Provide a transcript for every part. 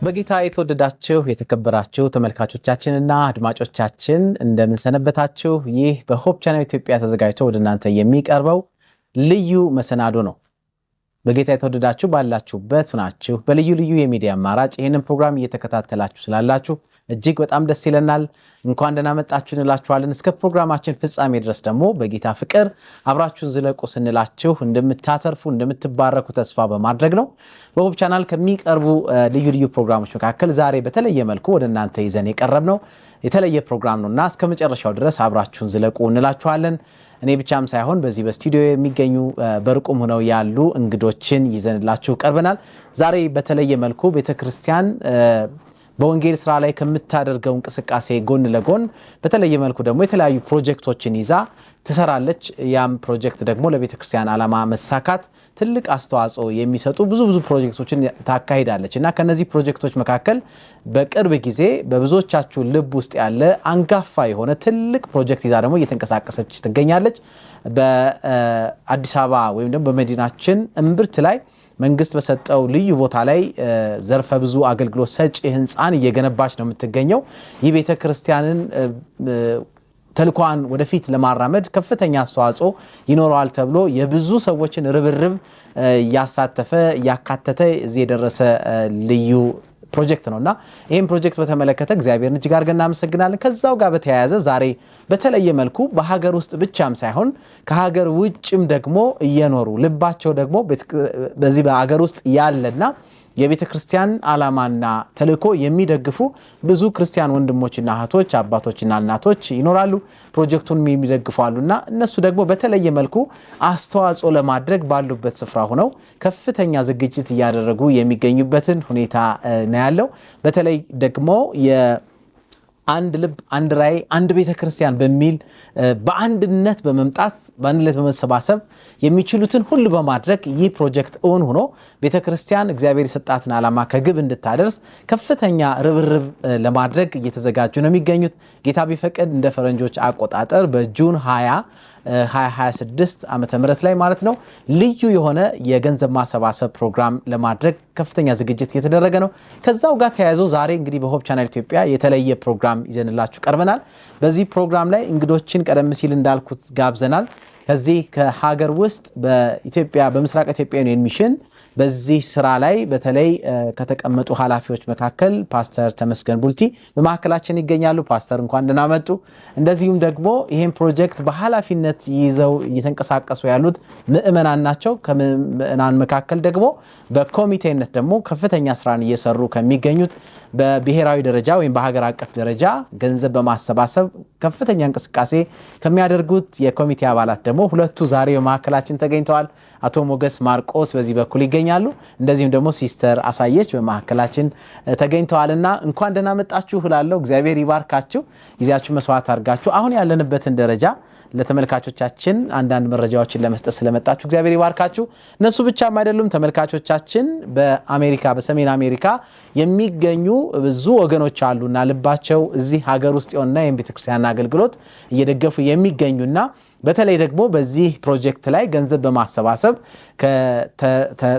በጌታ የተወደዳችሁ የተከበራችሁ ተመልካቾቻችንና አድማጮቻችን እንደምን ሰነበታችሁ? ይህ በሆፕ ቻናል ኢትዮጵያ ተዘጋጅቶ ወደ እናንተ የሚቀርበው ልዩ መሰናዶ ነው። በጌታ የተወደዳችሁ ባላችሁበት ሆናችሁ በልዩ ልዩ የሚዲያ አማራጭ ይህንን ፕሮግራም እየተከታተላችሁ ስላላችሁ እጅግ በጣም ደስ ይለናል። እንኳን ደህና መጣችሁ እንላችኋለን። እስከ ፕሮግራማችን ፍጻሜ ድረስ ደግሞ በጌታ ፍቅር አብራችሁን ዝለቁ ስንላችሁ እንደምታተርፉ እንደምትባረኩ ተስፋ በማድረግ ነው። በሆፕ ቻናል ከሚቀርቡ ልዩ ልዩ ፕሮግራሞች መካከል ዛሬ በተለየ መልኩ ወደ እናንተ ይዘን የቀረብነው የተለየ ፕሮግራም ነውና እስከ መጨረሻው ድረስ አብራችሁን ዝለቁ እንላችኋለን። እኔ ብቻም ሳይሆን በዚህ በስቱዲዮ የሚገኙ በርቁም ሆነው ያሉ እንግዶችን ይዘንላችሁ ቀርበናል። ዛሬ በተለየ መልኩ ቤተክርስቲያን በወንጌል ስራ ላይ ከምታደርገው እንቅስቃሴ ጎን ለጎን በተለየ መልኩ ደግሞ የተለያዩ ፕሮጀክቶችን ይዛ ትሰራለች። ያም ፕሮጀክት ደግሞ ለቤተክርስቲያን ዓላማ መሳካት ትልቅ አስተዋጽኦ የሚሰጡ ብዙ ፕሮጀክቶችን ታካሂዳለች እና ከነዚህ ፕሮጀክቶች መካከል በቅርብ ጊዜ በብዙዎቻችሁ ልብ ውስጥ ያለ አንጋፋ የሆነ ትልቅ ፕሮጀክት ይዛ ደግሞ እየተንቀሳቀሰች ትገኛለች። በአዲስ አበባ ወይም ደግሞ በመዲናችን እምብርት ላይ መንግስት በሰጠው ልዩ ቦታ ላይ ዘርፈ ብዙ አገልግሎት ሰጪ ህንፃን እየገነባች ነው የምትገኘው። ይህ ቤተክርስቲያንን ተልኳን ወደፊት ለማራመድ ከፍተኛ አስተዋጽኦ ይኖረዋል ተብሎ የብዙ ሰዎችን ርብርብ ያሳተፈ ያካተተ እዚህ የደረሰ ልዩ ፕሮጀክት ነውና ይሄን ፕሮጀክት በተመለከተ እግዚአብሔርን እጅግ አድርገን እናመሰግናለን። ከዛው ጋር በተያያዘ ዛሬ በተለየ መልኩ በሀገር ውስጥ ብቻም ሳይሆን ከሀገር ውጭም ደግሞ እየኖሩ ልባቸው ደግሞ በዚህ በሀገር ውስጥ ያለና የቤተክርስቲያን ዓላማና ተልእኮ የሚደግፉ ብዙ ክርስቲያን ወንድሞችና እህቶች አባቶችና እናቶች ይኖራሉ። ፕሮጀክቱን የሚደግፋሉና እነሱ ደግሞ በተለየ መልኩ አስተዋጽኦ ለማድረግ ባሉበት ስፍራ ሆነው ከፍተኛ ዝግጅት እያደረጉ የሚገኙበትን ሁኔታ ነው ያለው። በተለይ ደግሞ አንድ ልብ አንድ ራዕይ አንድ ቤተክርስቲያን በሚል በአንድነት በመምጣት በአንድነት በመሰባሰብ የሚችሉትን ሁሉ በማድረግ ይህ ፕሮጀክት እውን ሆኖ ቤተክርስቲያን እግዚአብሔር የሰጣትን ዓላማ ከግብ እንድታደርስ ከፍተኛ ርብርብ ለማድረግ እየተዘጋጁ ነው የሚገኙት። ጌታ ቢፈቅድ እንደ ፈረንጆች አቆጣጠር በጁን 2026 ዓመተ ምህረት ላይ ማለት ነው ልዩ የሆነ የገንዘብ ማሰባሰብ ፕሮግራም ለማድረግ ከፍተኛ ዝግጅት እየተደረገ ነው። ከዛው ጋር ተያይዞ ዛሬ እንግዲህ በሆፕ ቻናል ኢትዮጵያ የተለየ ፕሮግራም ይዘንላችሁ ቀርበናል። በዚህ ፕሮግራም ላይ እንግዶችን ቀደም ሲል እንዳልኩት ጋብዘናል። ከዚህ ከሀገር ውስጥ በኢትዮጵያ በምስራቅ ኢትዮጵያ ዩኒየን ሚሽን በዚህ ስራ ላይ በተለይ ከተቀመጡ ኃላፊዎች መካከል ፓስተር ተመስገን ቡልቲ በማዕከላችን ይገኛሉ። ፓስተር እንኳን ደህና መጡ። እንደዚሁም ደግሞ ይሄን ፕሮጀክት በኃላፊነት ይዘው እየተንቀሳቀሱ ያሉት ምእመናን ናቸው። ከምእመናን መካከል ደግሞ በኮሚቴነት ደግሞ ከፍተኛ ስራን እየሰሩ ከሚገኙት በብሔራዊ ደረጃ ወይም በሀገር አቀፍ ደረጃ ገንዘብ በማሰባሰብ ከፍተኛ እንቅስቃሴ ከሚያደርጉት የኮሚቴ አባላት ደግሞ ሁለቱ ዛሬ በማዕከላችን ተገኝተዋል። አቶ ሞገስ ማርቆስ በዚህ በኩል ይገኛሉ። እንደዚሁም ደግሞ ሲስተር አሳየች በማዕከላችን ተገኝተዋልና እንኳን ደህና መጣችሁ እላለሁ። እግዚአብሔር ይባርካችሁ። ጊዜያችሁ መስዋዕት አድርጋችሁ አሁን ያለንበትን ደረጃ ለተመልካቾቻችን አንዳንድ መረጃዎችን ለመስጠት ስለመጣችሁ እግዚአብሔር ይባርካችሁ። እነሱ ብቻም አይደሉም ተመልካቾቻችን፣ በአሜሪካ በሰሜን አሜሪካ የሚገኙ ብዙ ወገኖች አሉና ልባቸው እዚህ ሀገር ውስጥ የሆነና የቤተክርስቲያን አገልግሎት እየደገፉ የሚገኙና በተለይ ደግሞ በዚህ ፕሮጀክት ላይ ገንዘብ በማሰባሰብ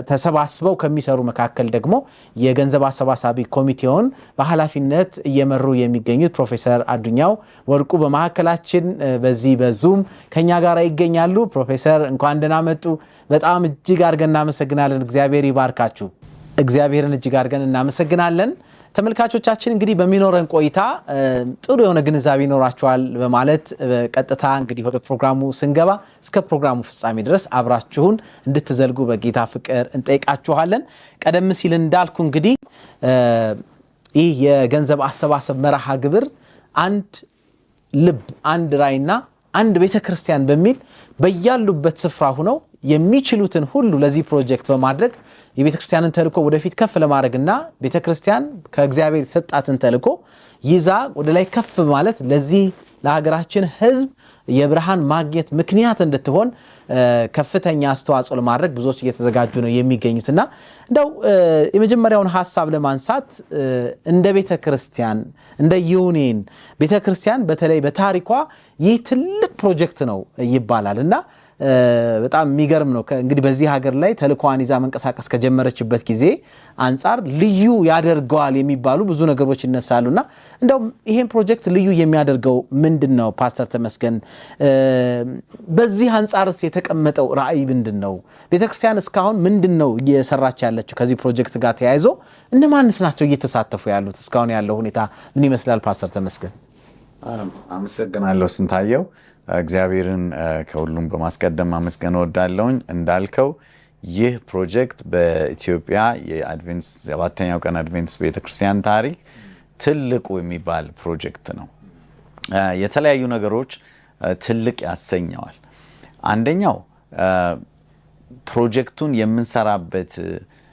ተሰባስበው ከሚሰሩ መካከል ደግሞ የገንዘብ አሰባሳቢ ኮሚቴውን በኃላፊነት እየመሩ የሚገኙት ፕሮፌሰር አዱኛው ወርቁ በማዕከላችን በዚህ በዙም ከኛ ጋር ይገኛሉ። ፕሮፌሰር እንኳን ደህና መጡ። በጣም እጅግ አድርገን እናመሰግናለን። እግዚአብሔር ይባርካችሁ። እግዚአብሔርን እጅግ አድርገን እናመሰግናለን። ተመልካቾቻችን እንግዲህ በሚኖረን ቆይታ ጥሩ የሆነ ግንዛቤ ይኖራችኋል በማለት ቀጥታ እንግዲህ ወደ ፕሮግራሙ ስንገባ እስከ ፕሮግራሙ ፍጻሜ ድረስ አብራችሁን እንድትዘልጉ በጌታ ፍቅር እንጠይቃችኋለን። ቀደም ሲል እንዳልኩ እንግዲህ ይህ የገንዘብ አሰባሰብ መርሃ ግብር አንድ ልብ አንድ ራዕይና አንድ ቤተክርስቲያን በሚል በያሉበት ስፍራ ሆነው የሚችሉትን ሁሉ ለዚህ ፕሮጀክት በማድረግ የቤተክርስቲያንን ተልእኮ ወደፊት ከፍ ለማድረግና ቤተክርስቲያን ከእግዚአብሔር የተሰጣትን ተልእኮ ይዛ ወደ ላይ ከፍ ማለት ለዚህ ለሀገራችን ሕዝብ የብርሃን ማግኘት ምክንያት እንድትሆን ከፍተኛ አስተዋጽኦ ለማድረግ ብዙዎች እየተዘጋጁ ነው የሚገኙትና እንደው የመጀመሪያውን ሐሳብ ለማንሳት እንደ ቤተክርስቲያን እንደ ዩኒየን ቤተክርስቲያን በተለይ በታሪኳ ይህ ትልቅ ፕሮጀክት ነው ይባላልና በጣም የሚገርም ነው። እንግዲህ በዚህ ሀገር ላይ ተልኳን ይዛ መንቀሳቀስ ከጀመረችበት ጊዜ አንጻር ልዩ ያደርገዋል የሚባሉ ብዙ ነገሮች ይነሳሉና እንደውም ይሄን ፕሮጀክት ልዩ የሚያደርገው ምንድነው? ፓስተር ተመስገን በዚህ አንጻርስ የተቀመጠው ራዕይ ምንድነው? ቤተክርስቲያን እስካሁን ምንድነው እየሰራች ያለችው? ከዚህ ፕሮጀክት ጋር ተያይዞ እነማንስ ናቸው እየተሳተፉ ያሉት? እስካሁን ያለው ሁኔታ ምን ይመስላል? ፓስተር ተመስገን። አመሰግናለሁ ስንታየው። እግዚአብሔርን ከሁሉም በማስቀደም ማመስገን እወዳለሁኝ። እንዳልከው ይህ ፕሮጀክት በኢትዮጵያ የአድቬንስ 7ኛው ቀን አድቬንስ ቤተክርስቲያን ታሪክ ትልቁ የሚባል ፕሮጀክት ነው። የተለያዩ ነገሮች ትልቅ ያሰኘዋል። አንደኛው ፕሮጀክቱን የምንሰራበት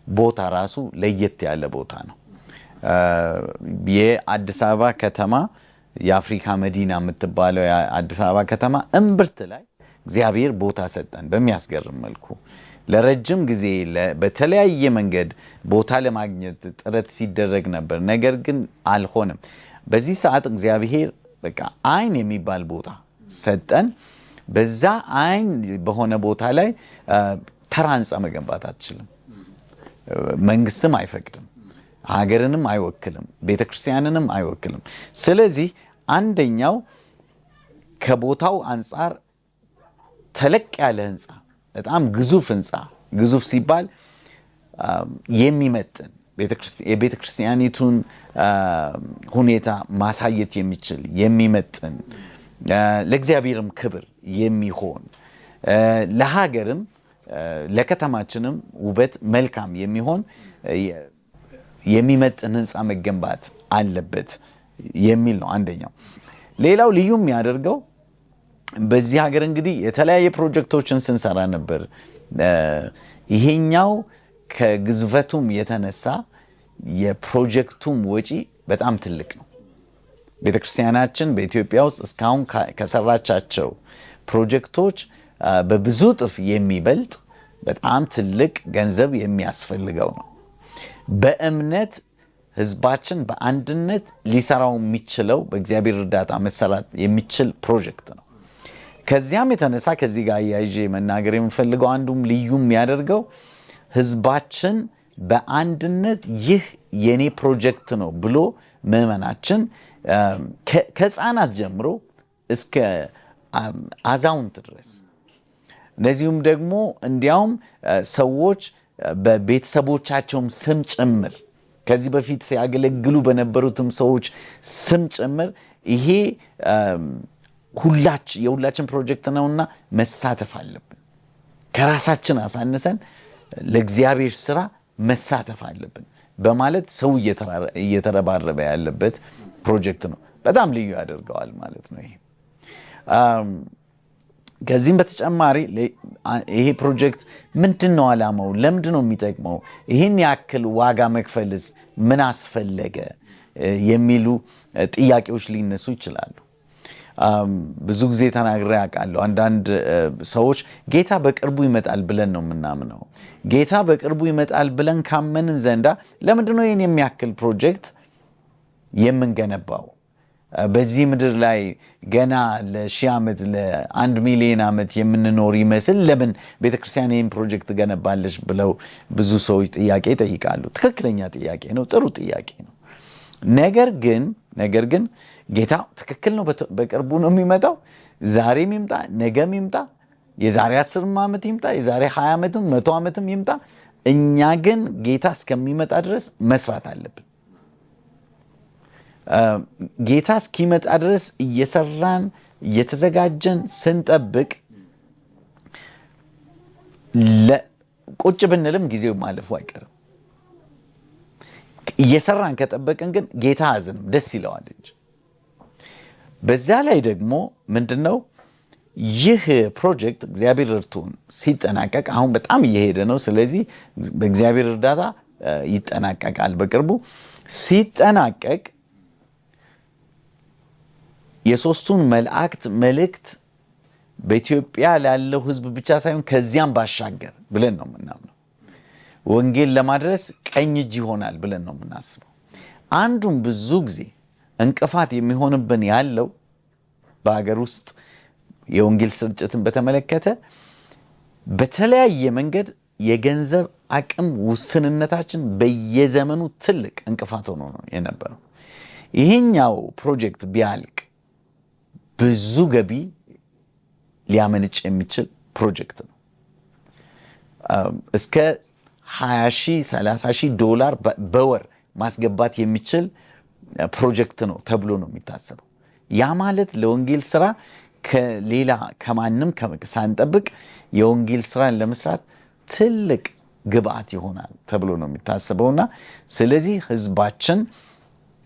ቦታ ራሱ ለየት ያለ ቦታ ነው። የአዲስ አበባ ከተማ የአፍሪካ መዲና የምትባለው የአዲስ አበባ ከተማ እምብርት ላይ እግዚአብሔር ቦታ ሰጠን። በሚያስገርም መልኩ ለረጅም ጊዜ በተለያየ መንገድ ቦታ ለማግኘት ጥረት ሲደረግ ነበር፣ ነገር ግን አልሆነም። በዚህ ሰዓት እግዚአብሔር በቃ አይን የሚባል ቦታ ሰጠን። በዛ አይን በሆነ ቦታ ላይ ተራ ህንፃ መገንባት አትችልም። መንግስትም አይፈቅድም፣ ሀገርንም አይወክልም፣ ቤተክርስቲያንንም አይወክልም። ስለዚህ አንደኛው ከቦታው አንጻር ተለቅ ያለ ህንፃ፣ በጣም ግዙፍ ህንፃ፣ ግዙፍ ሲባል የሚመጥን የቤተክርስቲያኒቱን ሁኔታ ማሳየት የሚችል የሚመጥን፣ ለእግዚአብሔርም ክብር የሚሆን፣ ለሀገርም ለከተማችንም ውበት መልካም የሚሆን የሚመጥን ህንፃ መገንባት አለበት የሚል ነው አንደኛው። ሌላው ልዩ የሚያደርገው በዚህ ሀገር እንግዲህ የተለያየ ፕሮጀክቶችን ስንሰራ ነበር። ይሄኛው ከግዝፈቱም የተነሳ የፕሮጀክቱም ወጪ በጣም ትልቅ ነው። ቤተክርስቲያናችን በኢትዮጵያ ውስጥ እስካሁን ከሰራቻቸው ፕሮጀክቶች በብዙ እጥፍ የሚበልጥ በጣም ትልቅ ገንዘብ የሚያስፈልገው ነው። በእምነት ህዝባችን በአንድነት ሊሰራው የሚችለው በእግዚአብሔር እርዳታ መሰራት የሚችል ፕሮጀክት ነው። ከዚያም የተነሳ ከዚህ ጋር አያይዤ መናገር የምፈልገው አንዱም ልዩ የሚያደርገው ህዝባችን በአንድነት ይህ የኔ ፕሮጀክት ነው ብሎ ምዕመናችን ከህፃናት ጀምሮ እስከ አዛውንት ድረስ እንደዚሁም ደግሞ እንዲያውም ሰዎች በቤተሰቦቻቸውም ስም ጭምር ከዚህ በፊት ሲያገለግሉ በነበሩትም ሰዎች ስም ጭምር ይሄ የሁላችን ፕሮጀክት ነውና መሳተፍ አለብን። ከራሳችን አሳንሰን ለእግዚአብሔር ስራ መሳተፍ አለብን በማለት ሰው እየተረባረበ ያለበት ፕሮጀክት ነው። በጣም ልዩ ያደርገዋል ማለት ነው። ይሄ ከዚህም በተጨማሪ ይሄ ፕሮጀክት ምንድን ነው ዓላማው? ለምንድን ነው የሚጠቅመው? ይህን ያክል ዋጋ መክፈልስ ምን አስፈለገ? የሚሉ ጥያቄዎች ሊነሱ ይችላሉ። ብዙ ጊዜ ተናግሬ ያውቃለሁ። አንዳንድ ሰዎች ጌታ በቅርቡ ይመጣል ብለን ነው የምናምነው። ጌታ በቅርቡ ይመጣል ብለን ካመንን ዘንዳ ለምንድን ነው ይህን የሚያክል ፕሮጀክት የምንገነባው? በዚህ ምድር ላይ ገና ለ1000 ዓመት ለ1 ሚሊዮን ዓመት የምንኖር ይመስል ለምን ቤተክርስቲያን ይህን ፕሮጀክት ገነባለች ብለው ብዙ ሰዎች ጥያቄ ይጠይቃሉ። ትክክለኛ ጥያቄ ነው፣ ጥሩ ጥያቄ ነው። ነገር ግን ጌታ ትክክል ነው፣ በቅርቡ ነው የሚመጣው። ዛሬም ይምጣ፣ ነገም ይምጣ፣ የዛሬ 10 ዓመት ይምጣ፣ የዛሬ 20 ዓመትም 100 ዓመትም ይምጣ፣ እኛ ግን ጌታ እስከሚመጣ ድረስ መስራት አለብን። ጌታ እስኪመጣ ድረስ እየሰራን እየተዘጋጀን ስንጠብቅ ቁጭ ብንልም ጊዜው ማለፉ አይቀርም። እየሰራን ከጠበቅን ግን ጌታ አዝንም ደስ ይለዋል እንጂ። በዛ ላይ ደግሞ ምንድነው ይህ ፕሮጀክት እግዚአብሔር እርቱን ሲጠናቀቅ አሁን በጣም እየሄደ ነው። ስለዚህ በእግዚአብሔር እርዳታ ይጠናቀቃል በቅርቡ። ሲጠናቀቅ የሶስቱን መላእክት መልእክት በኢትዮጵያ ላለው ሕዝብ ብቻ ሳይሆን ከዚያም ባሻገር ብለን ነው የምናምነው። ወንጌል ለማድረስ ቀኝ እጅ ይሆናል ብለን ነው የምናስበው። አንዱም ብዙ ጊዜ እንቅፋት የሚሆንብን ያለው በሀገር ውስጥ የወንጌል ስርጭትን በተመለከተ በተለያየ መንገድ የገንዘብ አቅም ውስንነታችን በየዘመኑ ትልቅ እንቅፋት ሆኖ ነው የነበረው። ይሄኛው ፕሮጀክት ቢያልቅ ብዙ ገቢ ሊያመነጭ የሚችል ፕሮጀክት ነው። እስከ 20,000 30,000 ዶላር በወር ማስገባት የሚችል ፕሮጀክት ነው ተብሎ ነው የሚታሰበው። ያ ማለት ለወንጌል ስራ ከሌላ ከማንም ሳንጠብቅ የወንጌል ስራን ለመስራት ትልቅ ግብአት ይሆናል ተብሎ ነው የሚታሰበውና ስለዚህ ህዝባችን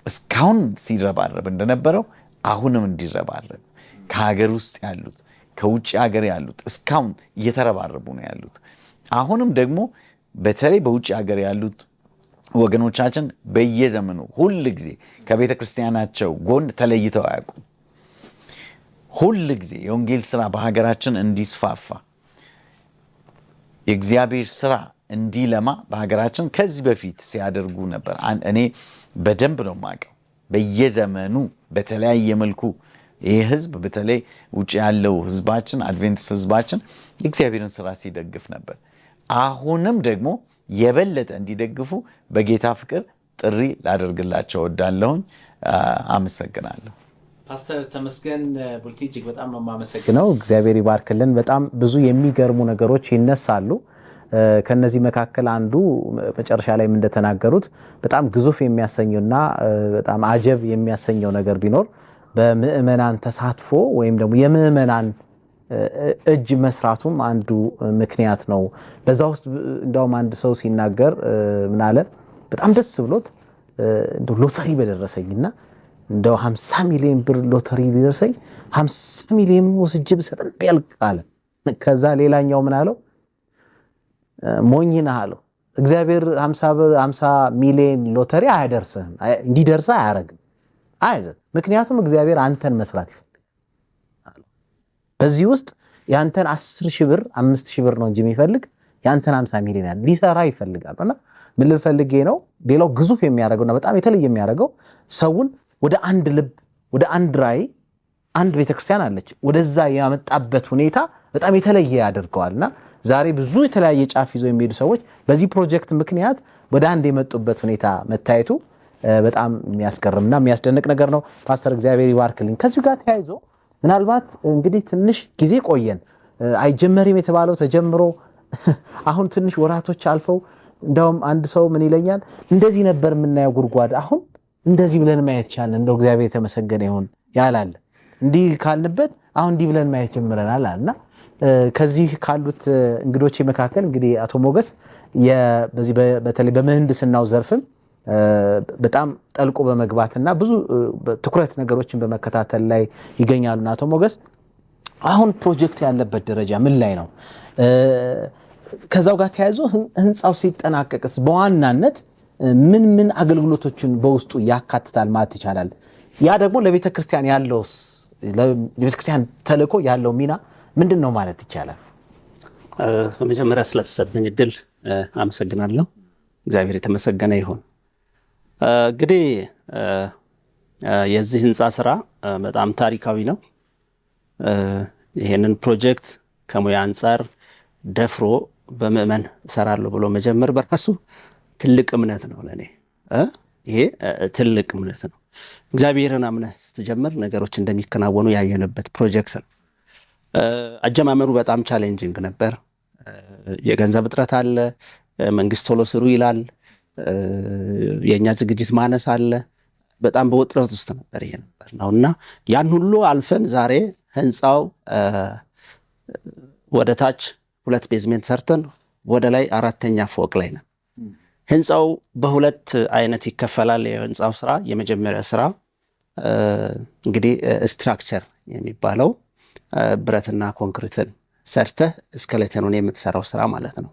እስካሁን ሲረባረብ እንደነበረው አሁንም እንዲረባረብ ከሀገር ውስጥ ያሉት ከውጭ ሀገር ያሉት እስካሁን እየተረባረቡ ነው ያሉት። አሁንም ደግሞ በተለይ በውጭ ሀገር ያሉት ወገኖቻችን በየዘመኑ ሁል ጊዜ ከቤተ ክርስቲያናቸው ጎን ተለይተው አያውቁም። ሁል ጊዜ የወንጌል ስራ በሀገራችን እንዲስፋፋ የእግዚአብሔር ስራ እንዲለማ በሀገራችን ከዚህ በፊት ሲያደርጉ ነበር። እኔ በደንብ ነው የማውቀው። በየዘመኑ በተለያየ መልኩ ይህ ህዝብ በተለይ ውጭ ያለው ህዝባችን አድቬንቲስት ህዝባችን የእግዚአብሔርን ስራ ሲደግፍ ነበር። አሁንም ደግሞ የበለጠ እንዲደግፉ በጌታ ፍቅር ጥሪ ላደርግላቸው ወዳለሁኝ። አመሰግናለሁ። ፓስተር ተመስገን ቡልቲ እጅግ በጣም ነው የማመሰግነው። እግዚአብሔር ይባርክልን። በጣም ብዙ የሚገርሙ ነገሮች ይነሳሉ። ከነዚህ መካከል አንዱ መጨረሻ ላይ እንደተናገሩት በጣም ግዙፍ የሚያሰኘውና በጣም አጀብ የሚያሰኘው ነገር ቢኖር በምእመናን ተሳትፎ ወይም ደግሞ የምእመናን እጅ መስራቱም አንዱ ምክንያት ነው። በዛ ውስጥ እንደውም አንድ ሰው ሲናገር ምን አለ? በጣም ደስ ብሎት እንደው ሎተሪ በደረሰኝና እንደው 50 ሚሊዮን ብር ሎተሪ ቢደርሰኝ 50 ሚሊዮን ወስጄ ብሰጥን ቢያልቅ አለ። ከዛ ሌላኛው ምን አለው? ሞኝ ነህ አለው። እግዚአብሔር 50 ሚሊዮን ሎተሪ አያደርስህም፣ እንዲደርስ አያረግም አይደል? ምክንያቱም እግዚአብሔር አንተን መስራት ይፈልጋል። በዚህ ውስጥ ያንተን 10,000 ብር 5,000 ብር ነው እንጂ የሚፈልግ ያንተን 50 ሚሊዮን ሊሰራ ይፈልጋል። እና ምን ልፈልጌ ነው? ሌላው ግዙፍ የሚያደርገውና በጣም የተለየ የሚያደርገው ሰውን ወደ አንድ ልብ ወደ አንድ ራዕይ አንድ ቤተክርስቲያን አለች ወደዛ ያመጣበት ሁኔታ በጣም የተለየ ያደርገዋልና ዛሬ ብዙ የተለያየ ጫፍ ይዘው የሚሄዱ ሰዎች በዚህ ፕሮጀክት ምክንያት ወደ አንድ የመጡበት ሁኔታ መታየቱ በጣም የሚያስገርምና የሚያስደንቅ ነገር ነው። ፓስተር እግዚአብሔር ይባርክልኝ። ከዚህ ጋር ተያይዞ ምናልባት እንግዲህ ትንሽ ጊዜ ቆየን፣ አይጀመርም የተባለው ተጀምሮ አሁን ትንሽ ወራቶች አልፈው እንደውም አንድ ሰው ምን ይለኛል፣ እንደዚህ ነበር የምናየው ጉድጓድ አሁን እንደዚህ ብለን ማየት ቻለን፣ እንደው እግዚአብሔር የተመሰገነ ይሁን ያላል። እንዲህ ካልንበት አሁን እንዲህ ብለን ማየት ጀምረናል አለና ከዚህ ካሉት እንግዶቼ መካከል እንግዲህ አቶ ሞገስ በዚህ በተለይ በምህንድስናው ዘርፍም በጣም ጠልቆ በመግባትና ብዙ ትኩረት ነገሮችን በመከታተል ላይ ይገኛሉና አቶ ሞገስ አሁን ፕሮጀክቱ ያለበት ደረጃ ምን ላይ ነው? ከዛው ጋር ተያይዞ ህንጻው ሲጠናቀቅስ በዋናነት ምን አገልግሎቶችን በውስጡ ያካትታል ማለት ይቻላል? ያ ደግሞ ለቤተ ክርስቲያን ያለውስ ለቤተ ክርስቲያን ተልእኮ ያለው ሚና ምንድን ነው ማለት ይቻላል? በመጀመሪያ ስለተሰጠኝ እድል አመሰግናለሁ። እግዚአብሔር የተመሰገነ ይሁን። እንግዲህ የዚህ ህንጻ ስራ በጣም ታሪካዊ ነው። ይሄንን ፕሮጀክት ከሙያ አንጻር ደፍሮ በምእመን እሰራለሁ ብሎ መጀመር በራሱ ትልቅ እምነት ነው ለኔ። ይሄ ትልቅ እምነት ነው። እግዚአብሔርን አምነህ ስትጀምር ነገሮች እንደሚከናወኑ ያየንበት ፕሮጀክት ነው። አጀማመሩ በጣም ቻሌንጂንግ ነበር። የገንዘብ እጥረት አለ። መንግስት ቶሎ ስሩ ይላል። የኛ ዝግጅት ማነስ አለ። በጣም በውጥረት ውስጥ ነበር ይሄ ነበር ነውና ያን ሁሉ አልፈን ዛሬ ህንጻው ወደ ታች 2 ቤዝሜንት ሰርተን ወደ ላይ 4ኛ ፎቅ ላይ ነው። ህንጻው በሁለት አይነት ይከፈላል። የህንጻው ስራ የመጀመሪያ ስራ እንግዲህ ስትራክቸር የሚባለው ብረትና ኮንክሪትን ሰርተህ ስኬሌተኑን የምትሰራው ስራ ማለት ነው።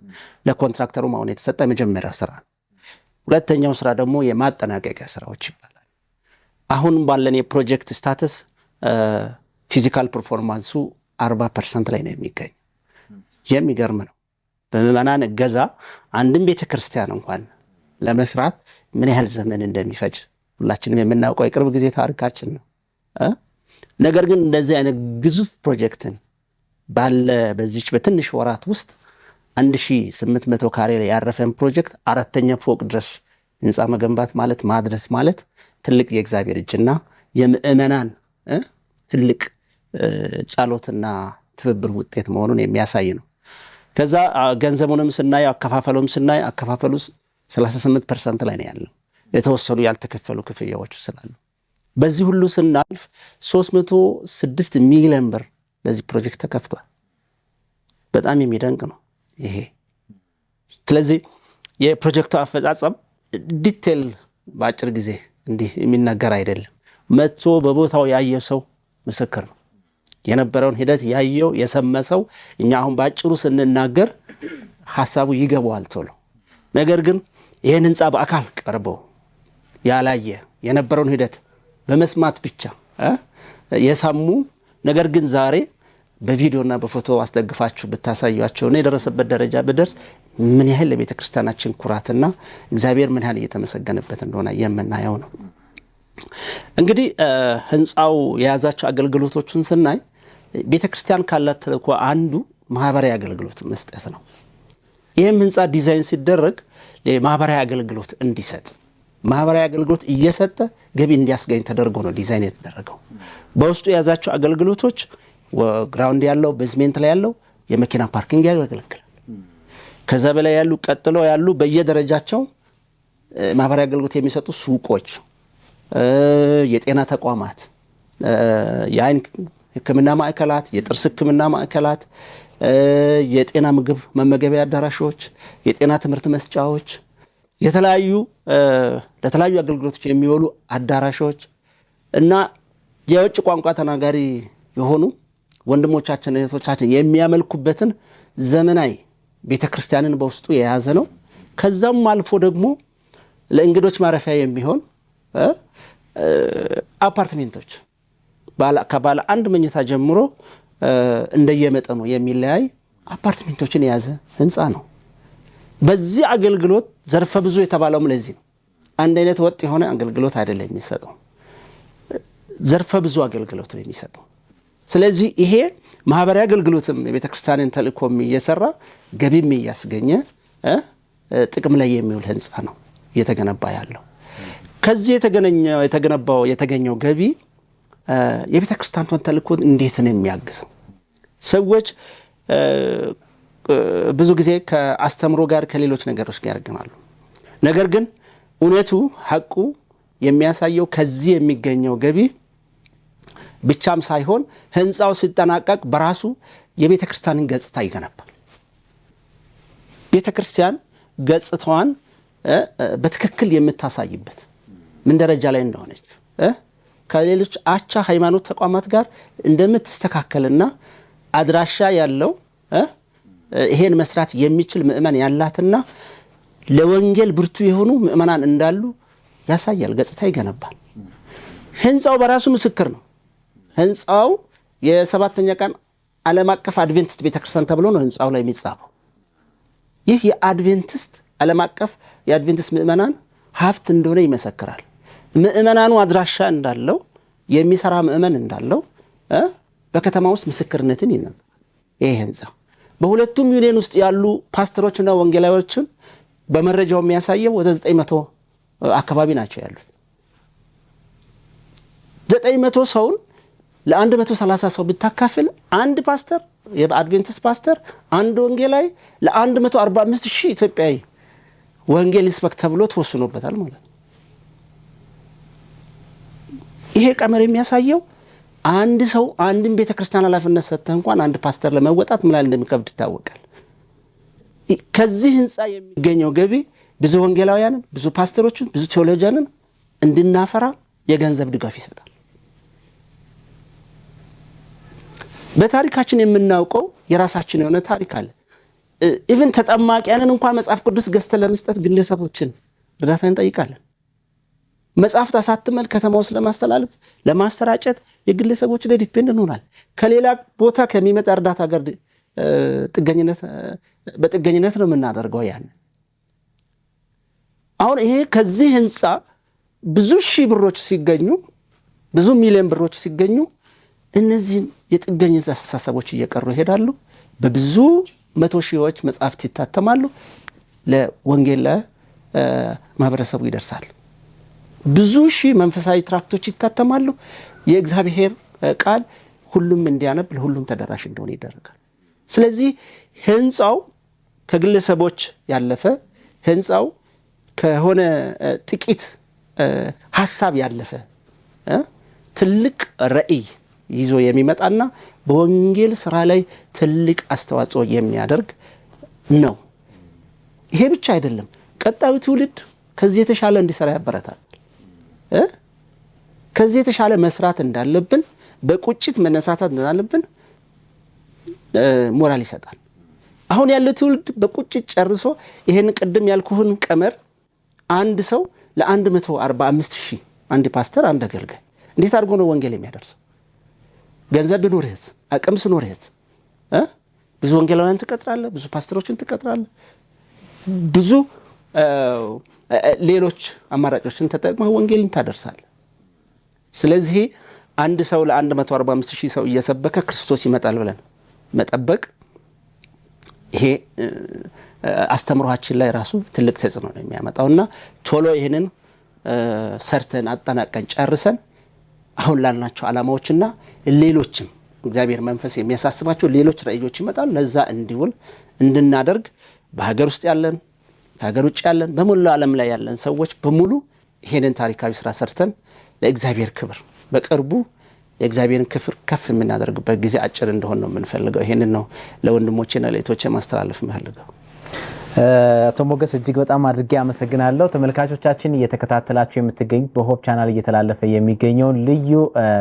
ለኮንትራክተሩ ማውን የተሰጠ የመጀመሪያ ስራ ነው። ሁለተኛው ስራ ደግሞ የማጠናቀቂያ ስራዎች ይባላል። አሁን ባለን የፕሮጀክት ስታተስ ፊዚካል ፐርፎርማንሱ 40% ላይ ነው የሚገኝ። የሚገርም ነው። በምዕመናን እገዛ አንድም ቤተክርስቲያን እንኳን ለመስራት ምን ያህል ዘመን እንደሚፈጅ ሁላችንም የምናውቀው የቅርብ ጊዜ ታሪካችን ነው። ነገር ግን እንደዚህ አይነት ግዙፍ ፕሮጀክትን ባለ በዚች በትንሽ ወራት ውስጥ 1800 ካሬ ላይ ያረፈን ፕሮጀክት 4ኛ ፎቅ ድረስ ህንፃ መገንባት ማለት ማድረስ ማለት ትልቅ የእግዚአብሔር እጅና የምእመናን ትልቅ ጸሎትና ትብብር ውጤት መሆኑን የሚያሳይ ነው። ከዛ ገንዘቡንም ስናይ አከፋፈሉም ስናይ አከፋፈሉ 38% ላይ ነው ያለው። የተወሰኑ ያልተከፈሉ ክፍያዎች ስላሉ በዚህ ሁሉ ስናልፍ 306 ሚሊዮን ብር ለዚህ ፕሮጀክት ተከፍቷል። በጣም የሚደንቅ ነው ይሄ። ስለዚህ የፕሮጀክቱ አፈጻጸም ዲቴል በአጭር ጊዜ እንዲህ የሚነገር አይደለም። መጥቶ በቦታው ያየ ሰው ምስክር ነው። የነበረውን ሂደት ያየው የሰመሰው እኛ አሁን በአጭሩ ስንናገር ሐሳቡ ይገባዋል ቶሎ። ነገር ግን ይሄን ህንፃ በአካል ቀርበው ያላየ የነበረውን ሂደት በመስማት ብቻ የሰሙ ነገር ግን ዛሬ በቪዲዮና በፎቶ አስደግፋችሁ ብታሳያቸው ነው የደረሰበት ደረጃ በደርስ ምን ያህል ለቤተ ክርስቲያናችን ኩራትና እግዚአብሔር ምን ያህል እየተመሰገነበት እንደሆነ የምናየው ነው። እንግዲህ ህንፃው የያዛቸው አገልግሎቶችን ስናይ ቤተ ክርስቲያን ካላት ተልእኮ አንዱ ማህበራዊ አገልግሎት መስጠት ነው። ይህም ህንፃ ዲዛይን ሲደረግ ለማህበራዊ አገልግሎት እንዲሰጥ ማህበራዊ አገልግሎት እየሰጠ ገቢ እንዲያስገኝ ተደርጎ ነው ዲዛይን የተደረገው። በውስጡ የያዛቸው አገልግሎቶች ግራውንድ ያለው ቤዝሜንት ላይ ያለው የመኪና ፓርኪንግ ያገለግላል። ከዛ በላይ ያሉ ቀጥሎ ያሉ በየደረጃቸው ማህበራዊ አገልግሎት የሚሰጡ ሱቆች፣ የጤና ተቋማት፣ የአይን ህክምና ማዕከላት፣ የጥርስ ህክምና ማዕከላት፣ የጤና ምግብ መመገቢያ አዳራሾች፣ የጤና ትምህርት መስጫዎች፣ የተለያዩ ለተለያዩ አገልግሎቶች የሚውሉ አዳራሾች እና የውጭ ቋንቋ ተናጋሪ የሆኑ ወንድሞቻችን እህቶቻችን የሚያመልኩበትን ዘመናዊ ቤተክርስቲያንን በውስጡ የያዘ ነው። ከዛም አልፎ ደግሞ ለእንግዶች ማረፊያ የሚሆን አፓርትሜንቶች ከባለ አንድ መኝታ ጀምሮ እንደየመጠኑ የሚለያይ አፓርትሜንቶችን የያዘ ህንፃ ነው። በዚህ አገልግሎት ዘርፈ ብዙ የተባለውም ለዚህ ነው። አንድ አይነት ወጥ የሆነ አገልግሎት አይደለም የሚሰጠው፣ ዘርፈ ብዙ አገልግሎት ነው የሚሰጠው። ስለዚህ ይሄ ማህበራዊ አገልግሎትም የቤተ ክርስቲያንን ተልእኮም እየሰራ ገቢም እያስገኘ ጥቅም ላይ የሚውል ህንፃ ነው እየተገነባ ያለው። ከዚህ የተገኘው ገቢ የቤተ ክርስቲያኗን ተልእኮ እንዴት ነው የሚያግዘው? ሰዎች ብዙ ጊዜ ከአስተምሮ ጋር ከሌሎች ነገሮች ጋር ያገናሉ። ነገር ግን እውነቱ ሐቁ የሚያሳየው ከዚህ የሚገኘው ገቢ ብቻም ሳይሆን ህንፃው ሲጠናቀቅ በራሱ የቤተ ክርስቲያንን ገጽታ ይገነባል። ቤተ ክርስቲያን ገጽታዋን በትክክል የምታሳይበት ምን ደረጃ ላይ እንደሆነች ከሌሎች አቻ ሃይማኖት ተቋማት ጋር እንደምትስተካከልና አድራሻ ያለው ይሄን መስራት የሚችል ምእመን ያላትና ለወንጌል ብርቱ የሆኑ ምእመናን እንዳሉ ያሳያል፣ ገጽታ ይገነባል። ህንፃው በራሱ ምስክር ነው። ህንፃው የ7ኛ ቀን ዓለም አቀፍ አድቬንቲስት ቤተክርስቲያን ተብሎ ነው ህንፃው ላይ የሚጻፈው። ይህ የአድቬንቲስት ዓለም አቀፍ የአድቬንቲስት ምእመናን ሀብት እንደሆነ ይመሰክራል። ምእመናኑ አድራሻ እንዳለው የሚሰራ ምእመን እንዳለው በከተማ ውስጥ ምስክርነትን ይነግራል። ይሄ ህንፃ በሁለቱም ዩኒየን ውስጥ ያሉ ፓስተሮችና ወንጌላዊዎችን በመረጃው የሚያሳየው ወደ 900 አካባቢ ናቸው ያሉት። 900 ሰውን ለ130 ሰው ብታካፍል አንድ ፓስተር የአድቬንቲስት ፓስተር አንድ ወንጌላዊ ለ145,000 ኢትዮጵያዊ ወንጌል ይስበክ ተብሎ ተወስኖበታል ማለት ነው። ይሄ ቀመር የሚያሳየው አንድ ሰው አንድን ቤተክርስቲያን ኃላፊነት ሰጥተህ እንኳን አንድ ፓስተር ለመወጣት ምን ያህል እንደሚከብድ ይታወቃል። ከዚህ ህንፃ የሚገኘው ገቢ ብዙ ወንጌላውያንን፣ ብዙ ፓስተሮችን፣ ብዙ ቴዎሎጂያንን እንድናፈራ የገንዘብ ድጋፍ ይሰጣል። በታሪካችን የምናውቀው የራሳችን የሆነ ታሪክ አለ። ኢቭን ተጠማቂያንን እንኳን መጽሐፍ ቅዱስ ገዝተን ለመስጠት ግለሰቦችን እርዳታ እንጠይቃለን። መጽሐፍት አሳትመን ከተማ ውስጥ ለማስተላለፍ ለማሰራጨት የግለሰቦች ላይ ዲፔንድ እንሆናል። ከሌላ ቦታ ከሚመጣ እርዳታ ጋር በጥገኝነት ነው የምናደርገው። ያን አሁን ይሄ ከዚህ ህንፃ ብዙ ሺህ ብሮች ሲገኙ፣ ብዙ ሚሊዮን ብሮች ሲገኙ እነዚህን የጥገኝነት አስተሳሰቦች እየቀሩ ይሄዳሉ። በብዙ መቶ ሺዎች መጽሐፍት ይታተማሉ። ለወንጌል ለማህበረሰቡ ይደርሳል። ብዙ ሺህ መንፈሳዊ ትራክቶች ይታተማሉ። የእግዚአብሔር ቃል ሁሉም እንዲያነብ ለሁሉም ተደራሽ እንደሆነ ይደረጋል። ስለዚህ ህንፃው ከግለሰቦች ያለፈ ህንፃው ከሆነ ጥቂት ሀሳብ ያለፈ ትልቅ ራዕይ ይዞ የሚመጣና በወንጌል ስራ ላይ ትልቅ አስተዋጽኦ የሚያደርግ ነው። ይሄ ብቻ አይደለም፣ ቀጣዩ ትውልድ ከዚህ የተሻለ እንዲሰራ ያበረታታል። ከዚህ የተሻለ መስራት እንዳለብን፣ በቁጭት መነሳሳት እንዳለብን ሞራል ይሰጣል። አሁን ያለው ትውልድ በቁጭት ጨርሶ ይሄን ቅድም ያልኩህን ቀመር አንድ ሰው ለ145,000 አንድ ፓስተር አንድ አገልጋይ እንዴት አድርጎ ነው ወንጌል የሚያደርሰው? ገንዘብ ቢኖርህስ፣ አቅም ሲኖርህስ ብዙ ወንጌላውያን ትቀጥራለህ፣ ብዙ ፓስተሮችን ትቀጥራለህ፣ ብዙ ሌሎች አማራጮችን ተጠቅመህ ወንጌልን ታደርሳለህ። ስለዚህ አንድ ሰው ለ145,000 ሰው እየሰበከ ክርስቶስ ይመጣል ብለን መጠበቅ ይሄ አስተምሮአችን ላይ ራሱ ትልቅ ተጽዕኖ ነው የሚያመጣውና ቶሎ ይሄንን ሰርተን አጠናቀን ጨርሰን አሁን ላልናቸው ዓላማዎችና ሌሎችም እግዚአብሔር መንፈስ የሚያሳስባቸው ሌሎች ራዕዮች ይመጣሉ። ለዛ እንዲውል እንድናደርግ በሀገር ውስጥ ያለን ከሀገር ውጭ ያለን በሙሉ ዓለም ላይ ያለን ሰዎች በሙሉ ይሄንን ታሪካዊ ስራ ሰርተን ለእግዚአብሔር ክብር በቅርቡ የእግዚአብሔርን ክብር ከፍ የምናደርግበት ጊዜ አጭር እንደሆነ ነው የምንፈልገው። ይሄንን ነው ለወንድሞቼና ለእህቶቼ ማስተላለፍ የምፈልገው። አቶ ሞገስ እጅግ በጣም አድርጌ አመሰግናለሁ። ተመልካቾቻችን እየተከታተላችሁ የምትገኙት በሆፕ ቻናል እየተላለፈ የሚገኘው ልዩ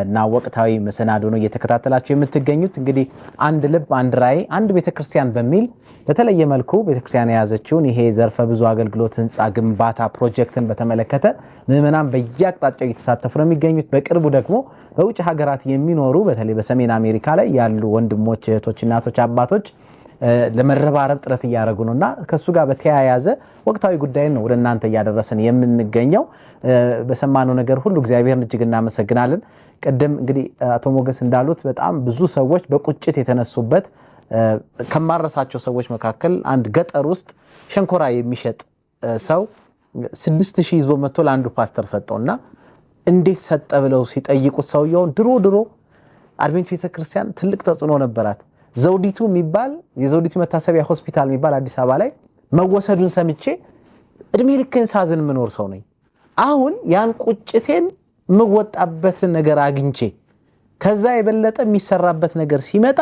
እና ወቅታዊ መሰናዶ ነው እየተከታተላችሁ የምትገኙት። እንግዲህ አንድ ልብ አንድ ራዕይ አንድ ቤተክርስቲያን በሚል በተለየ መልኩ ቤተክርስቲያን የያዘችውን ይሄ ዘርፈ ብዙ አገልግሎት ህንፃ ግንባታ ፕሮጀክትን በተመለከተ ምዕመናን በየአቅጣጫው እየተሳተፉ ነው የሚገኙት። በቅርቡ ደግሞ በውጭ ሀገራት የሚኖሩ በተለይ በሰሜን አሜሪካ ላይ ያሉ ወንድሞች፣ እህቶች፣ እናቶች፣ አባቶች ለመረባረብ ጥረት እያደረጉ ነውና ከሱ ጋር በተያያዘ ወቅታዊ ጉዳይ ነው ወደ እናንተ እያደረሰን የምንገኘው። በሰማነው ነገር ሁሉ እግዚአብሔርን እጅግ እናመሰግናለን። ቀደም እንግዲህ አቶ ሞገስ እንዳሉት በጣም ብዙ ሰዎች በቁጭት የተነሱበት ከማረሳቸው ሰዎች መካከል አንድ ገጠር ውስጥ ሸንኮራ የሚሸጥ ሰው 6,000 ይዞ መጥቶ ለአንዱ ፓስተር ሰጠውና እንዴት ሰጠ ብለው ሲጠይቁት ሰውየው ድሮ አድቬንቲስት ቤተክርስቲያን ትልቅ ተጽዕኖ ነበራት። ዘውዲቱ የሚባል የዘውዲቱ መታሰቢያ ሆስፒታል የሚባል አዲስ አበባ ላይ መወሰዱን ሰምቼ እድሜ ልክን ሳዝን ምኖር ሰው ነኝ። አሁን ያን ቁጭቴን ምወጣበት ነገር አግኝቼ ከዛ የበለጠ የሚሰራበት ነገር ሲመጣ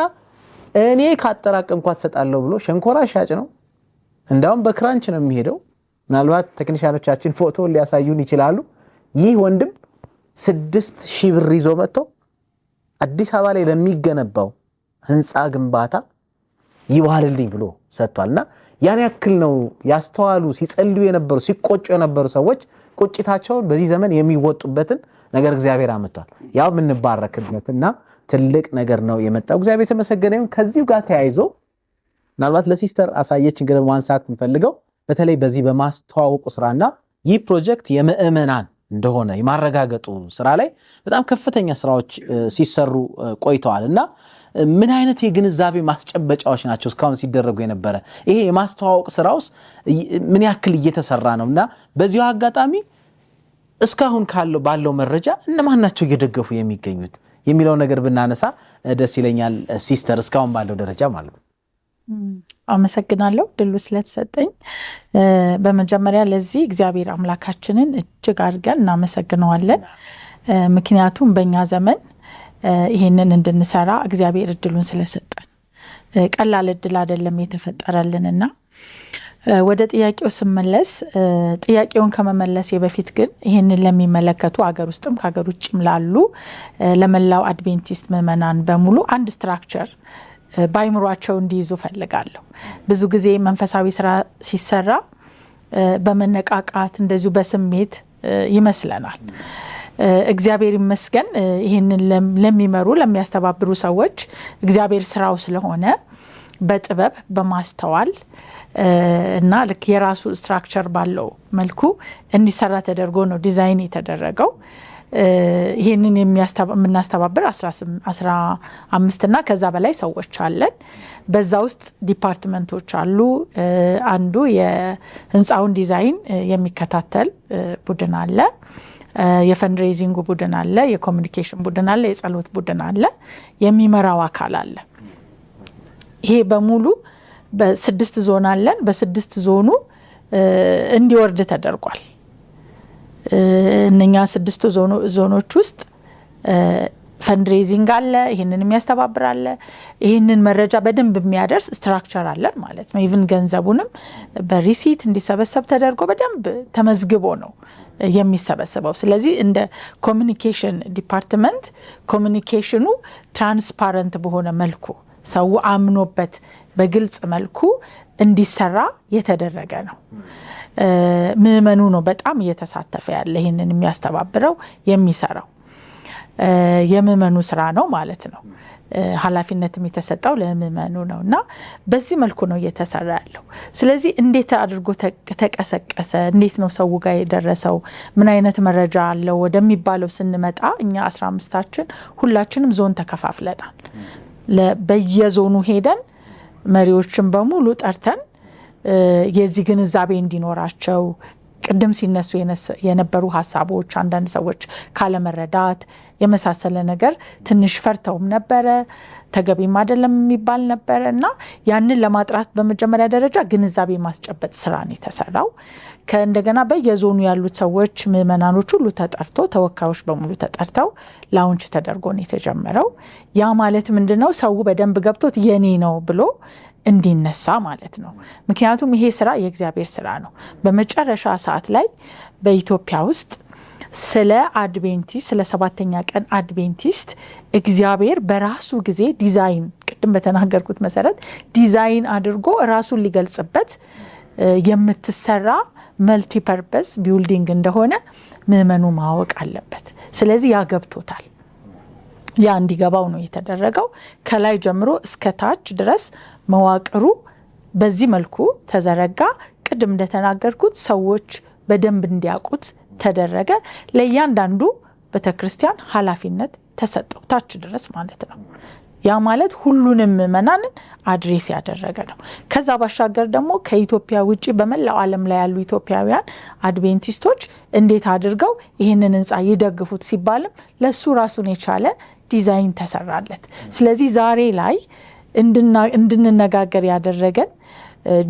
እኔ ካጠራቀምኳት ሰጣለሁ ብሎ ሸንኮራ ሻጭ ነው። እንዳውም በክራንች ነው የሚሄደው። ምናልባት ቴክኒሻኖቻችን ፎቶ ሊያሳዩን ይችላሉ። ይህ ወንድም 6,000 ብር ይዞ መጥቶ አዲስ አበባ ላይ ለሚገነባው ህንፃ ግንባታ ይዋልልኝ ብሎ ሰጥቷልና ያን ያክል ነው ያስተዋሉ ሲጸልዩ የነበሩ ሲቆጩ የነበሩ ሰዎች ቁጭታቸውን በዚህ ዘመን የሚወጡበትን ነገር እግዚአብሔር አመጣል። ያው ምንባረክበትና ትልቅ ነገር ነው የመጣው። እግዚአብሔር የተመሰገነ ይሁን። ከዚሁ ጋር ተያይዞ ምናልባት ለሲስተር አሳየች እንግዲህ ማንሳት እንፈልገው በተለይ በዚህ በማስተዋወቁ ስራና ይህ ፕሮጀክት የምዕመናን እንደሆነ የማረጋገጡ ስራ ላይ በጣም ከፍተኛ ስራዎች ሲሰሩ ቆይተዋልና ምን አይነት የግንዛቤ ማስጨበጫዎች ናቸው እስካሁን ሲደረጉ የነበረ? ይሄ የማስተዋወቅ ስራውስ ምን ያክል እየተሰራ ነውና በዚሁ አጋጣሚ እስካሁን ባለው መረጃ እነማን ናቸው እየደገፉ የሚገኙት የሚለው ነገር ብናነሳ ደስ ይለኛል። ሲስተር እስካሁን ባለው ደረጃ ማለት ነው። አመሰግናለሁ ድሉ ስለተሰጠኝ። በመጀመሪያ ለዚህ እግዚአብሔር አምላካችንን እጅግ አድርገን እናመሰግነዋለን። ምክንያቱም በእኛ ዘመን ይሄንን እንድንሰራ እግዚአብሔር እድሉን ስለሰጠን ቀላል እድል አይደለም የተፈጠረልንና ወደ ጥያቄው ስመለስ ጥያቄውን ከመመለስ በፊት ግን ይሄንን ለሚመለከቱ አገር ውስጥም ከአገር ውጭም ላሉ ለመላው አድቬንቲስት ምዕመናን በሙሉ አንድ ስትራክቸር ባይምሯቸው እንዲይዙ ፈልጋለሁ። ብዙ ጊዜ መንፈሳዊ ስራ ሲሰራ በመነቃቃት እንደዚሁ በስሜት ይመስለናል። እግዚአብሔር ይመስገን ይሄንን ለሚመሩ ለሚያስተባብሩ ሰዎች እግዚአብሔር ስራው ስለሆነ በጥበብ በማስተዋል እና ልክ የራሱ ስትራክቸር ባለው መልኩ እንዲሰራ ተደርጎ ነው ዲዛይን የተደረገው። ይህንን የምናስተባብር 15 እና ከዛ በላይ ሰዎች አለን። በዛ ውስጥ ዲፓርትመንቶች አሉ። አንዱ የህንፃውን ዲዛይን የሚከታተል ቡድን አለ፣ የፈንድሬዚንግ ቡድን አለ፣ የኮሚኒኬሽን ቡድን አለ፣ የጸሎት ቡድን አለ፣ የሚመራው አካል አለ። ይሄ በሙሉ በ6 ዞን አለን። በ6 ዞኑ እንዲወርድ ተደርጓል። እነኛ 6 ዞኖች ውስጥ ፈንድሬዚንግ አለ፣ ይህንን የሚያስተባብር አለ፣ ይህንን መረጃ በደንብ የሚያደርስ ስትራክቸር አለን ማለት ነው። ኢቭን ገንዘቡንም በሪሲት እንዲሰበሰብ ተደርጎ በደንብ ተመዝግቦ ነው የሚሰበሰበው። ስለዚህ እንደ ኮሚኒኬሽን ዲፓርትመንት ኮሚኒኬሽኑ ትራንስፓረንት በሆነ መልኩ ሰው አምኖበት በግልጽ መልኩ እንዲሰራ የተደረገ ነው። ምዕመኑ ነው በጣም እየተሳተፈ ያለ ይህንን የሚያስተባብረው የሚሰራው የምዕመኑ ስራ ነው ማለት ነው። ኃላፊነትም የተሰጠው ለምዕመኑ ነው እና በዚህ መልኩ ነው እየተሰራ ያለው። ስለዚህ እንዴት አድርጎ ተቀሰቀሰ፣ እንዴት ነው ሰው ጋር የደረሰው፣ ምን አይነት መረጃ አለው ወደሚባለው ስንመጣ እኛ 15ታችን ሁላችንም ዞን ተከፋፍለናል። በየዞኑ ሄደን መሪዎችን በሙሉ ጠርተን የዚህ ግንዛቤ እንዲኖራቸው ቅድም ሲነሱ የነበሩ ሀሳቦች አንዳንድ ሰዎች ካለመረዳት የመሳሰለ ነገር ትንሽ ፈርተውም ነበረ፣ ተገቢም አይደለም የሚባል ነበረ እና ያንን ለማጥራት በመጀመሪያ ደረጃ ግንዛቤ ማስጨበጥ ስራ ነው የተሰራው። ከእንደገና በየዞኑ ያሉት ሰዎች ምዕመናኖች ሁሉ ተጠርቶ ተወካዮች በሙሉ ተጠርተው ላውንች ተደርጎ ነው የተጀመረው። ያ ማለት ምንድነው? ሰው በደንብ ገብቶት የኔ ነው ብሎ እንዲነሳ ማለት ነው። ምክንያቱም ይሄ ስራ የእግዚአብሔር ስራ ነው። በመጨረሻ ሰዓት ላይ በኢትዮጵያ ውስጥ ስለ አድቬንቲስት ስለ 7ኛ ቀን አድቬንቲስት እግዚአብሔር በራሱ ጊዜ ዲዛይን ቅድም በተናገርኩት መሰረት ዲዛይን አድርጎ ራሱን ሊገልጽበት የምትሰራ መልቲፐርፐስ ቢልዲንግ እንደሆነ ምዕመኑ ማወቅ አለበት። ስለዚህ ያገብቶታል። ያ እንዲገባው ነው የተደረገው። ከላይ ጀምሮ እስከ ታች ድረስ መዋቅሩ በዚህ መልኩ ተዘረጋ። ቅድም እንደተናገርኩት ሰዎች በደንብ እንዲያውቁት ተደረገ። ለእያንዳንዱ ቤተክርስቲያን ኃላፊነት ተሰጠው ታች ድረስ ማለት ነው። ያ ማለት ሁሉንም ምዕመናንን አድሬስ ያደረገ ነው። ከዛ ባሻገር ደግሞ ከኢትዮጵያ ውጪ በመላው ዓለም ላይ ያሉ ኢትዮጵያውያን አድቬንቲስቶች እንዴት አድርገው ይህንን ህንፃ ይደግፉት ሲባልም ለሱ ራሱን የቻለ ዲዛይን ተሰራለት። ስለዚህ ዛሬ ላይ እንድንነጋገር ያደረገን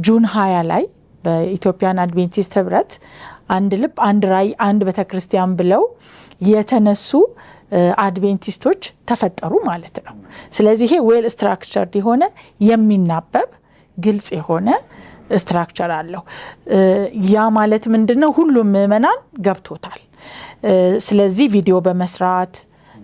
ጁን 20 ላይ በኢትዮጵያን አድቬንቲስት ህብረት አንድ ልብ አንድ ራዕይ አንድ ቤተክርስቲያን ብለው የተነሱ አድቬንቲስቶች ተፈጠሩ ማለት ነው። ስለዚህ ይሄ ዌል ስትራክቸርድ የሆነ የሚናበብ ግልጽ የሆነ ስትራክቸር አለው። ያ ማለት ምንድነው? ሁሉም ምዕመናን ገብቶታል። ስለዚህ ቪዲዮ በመስራት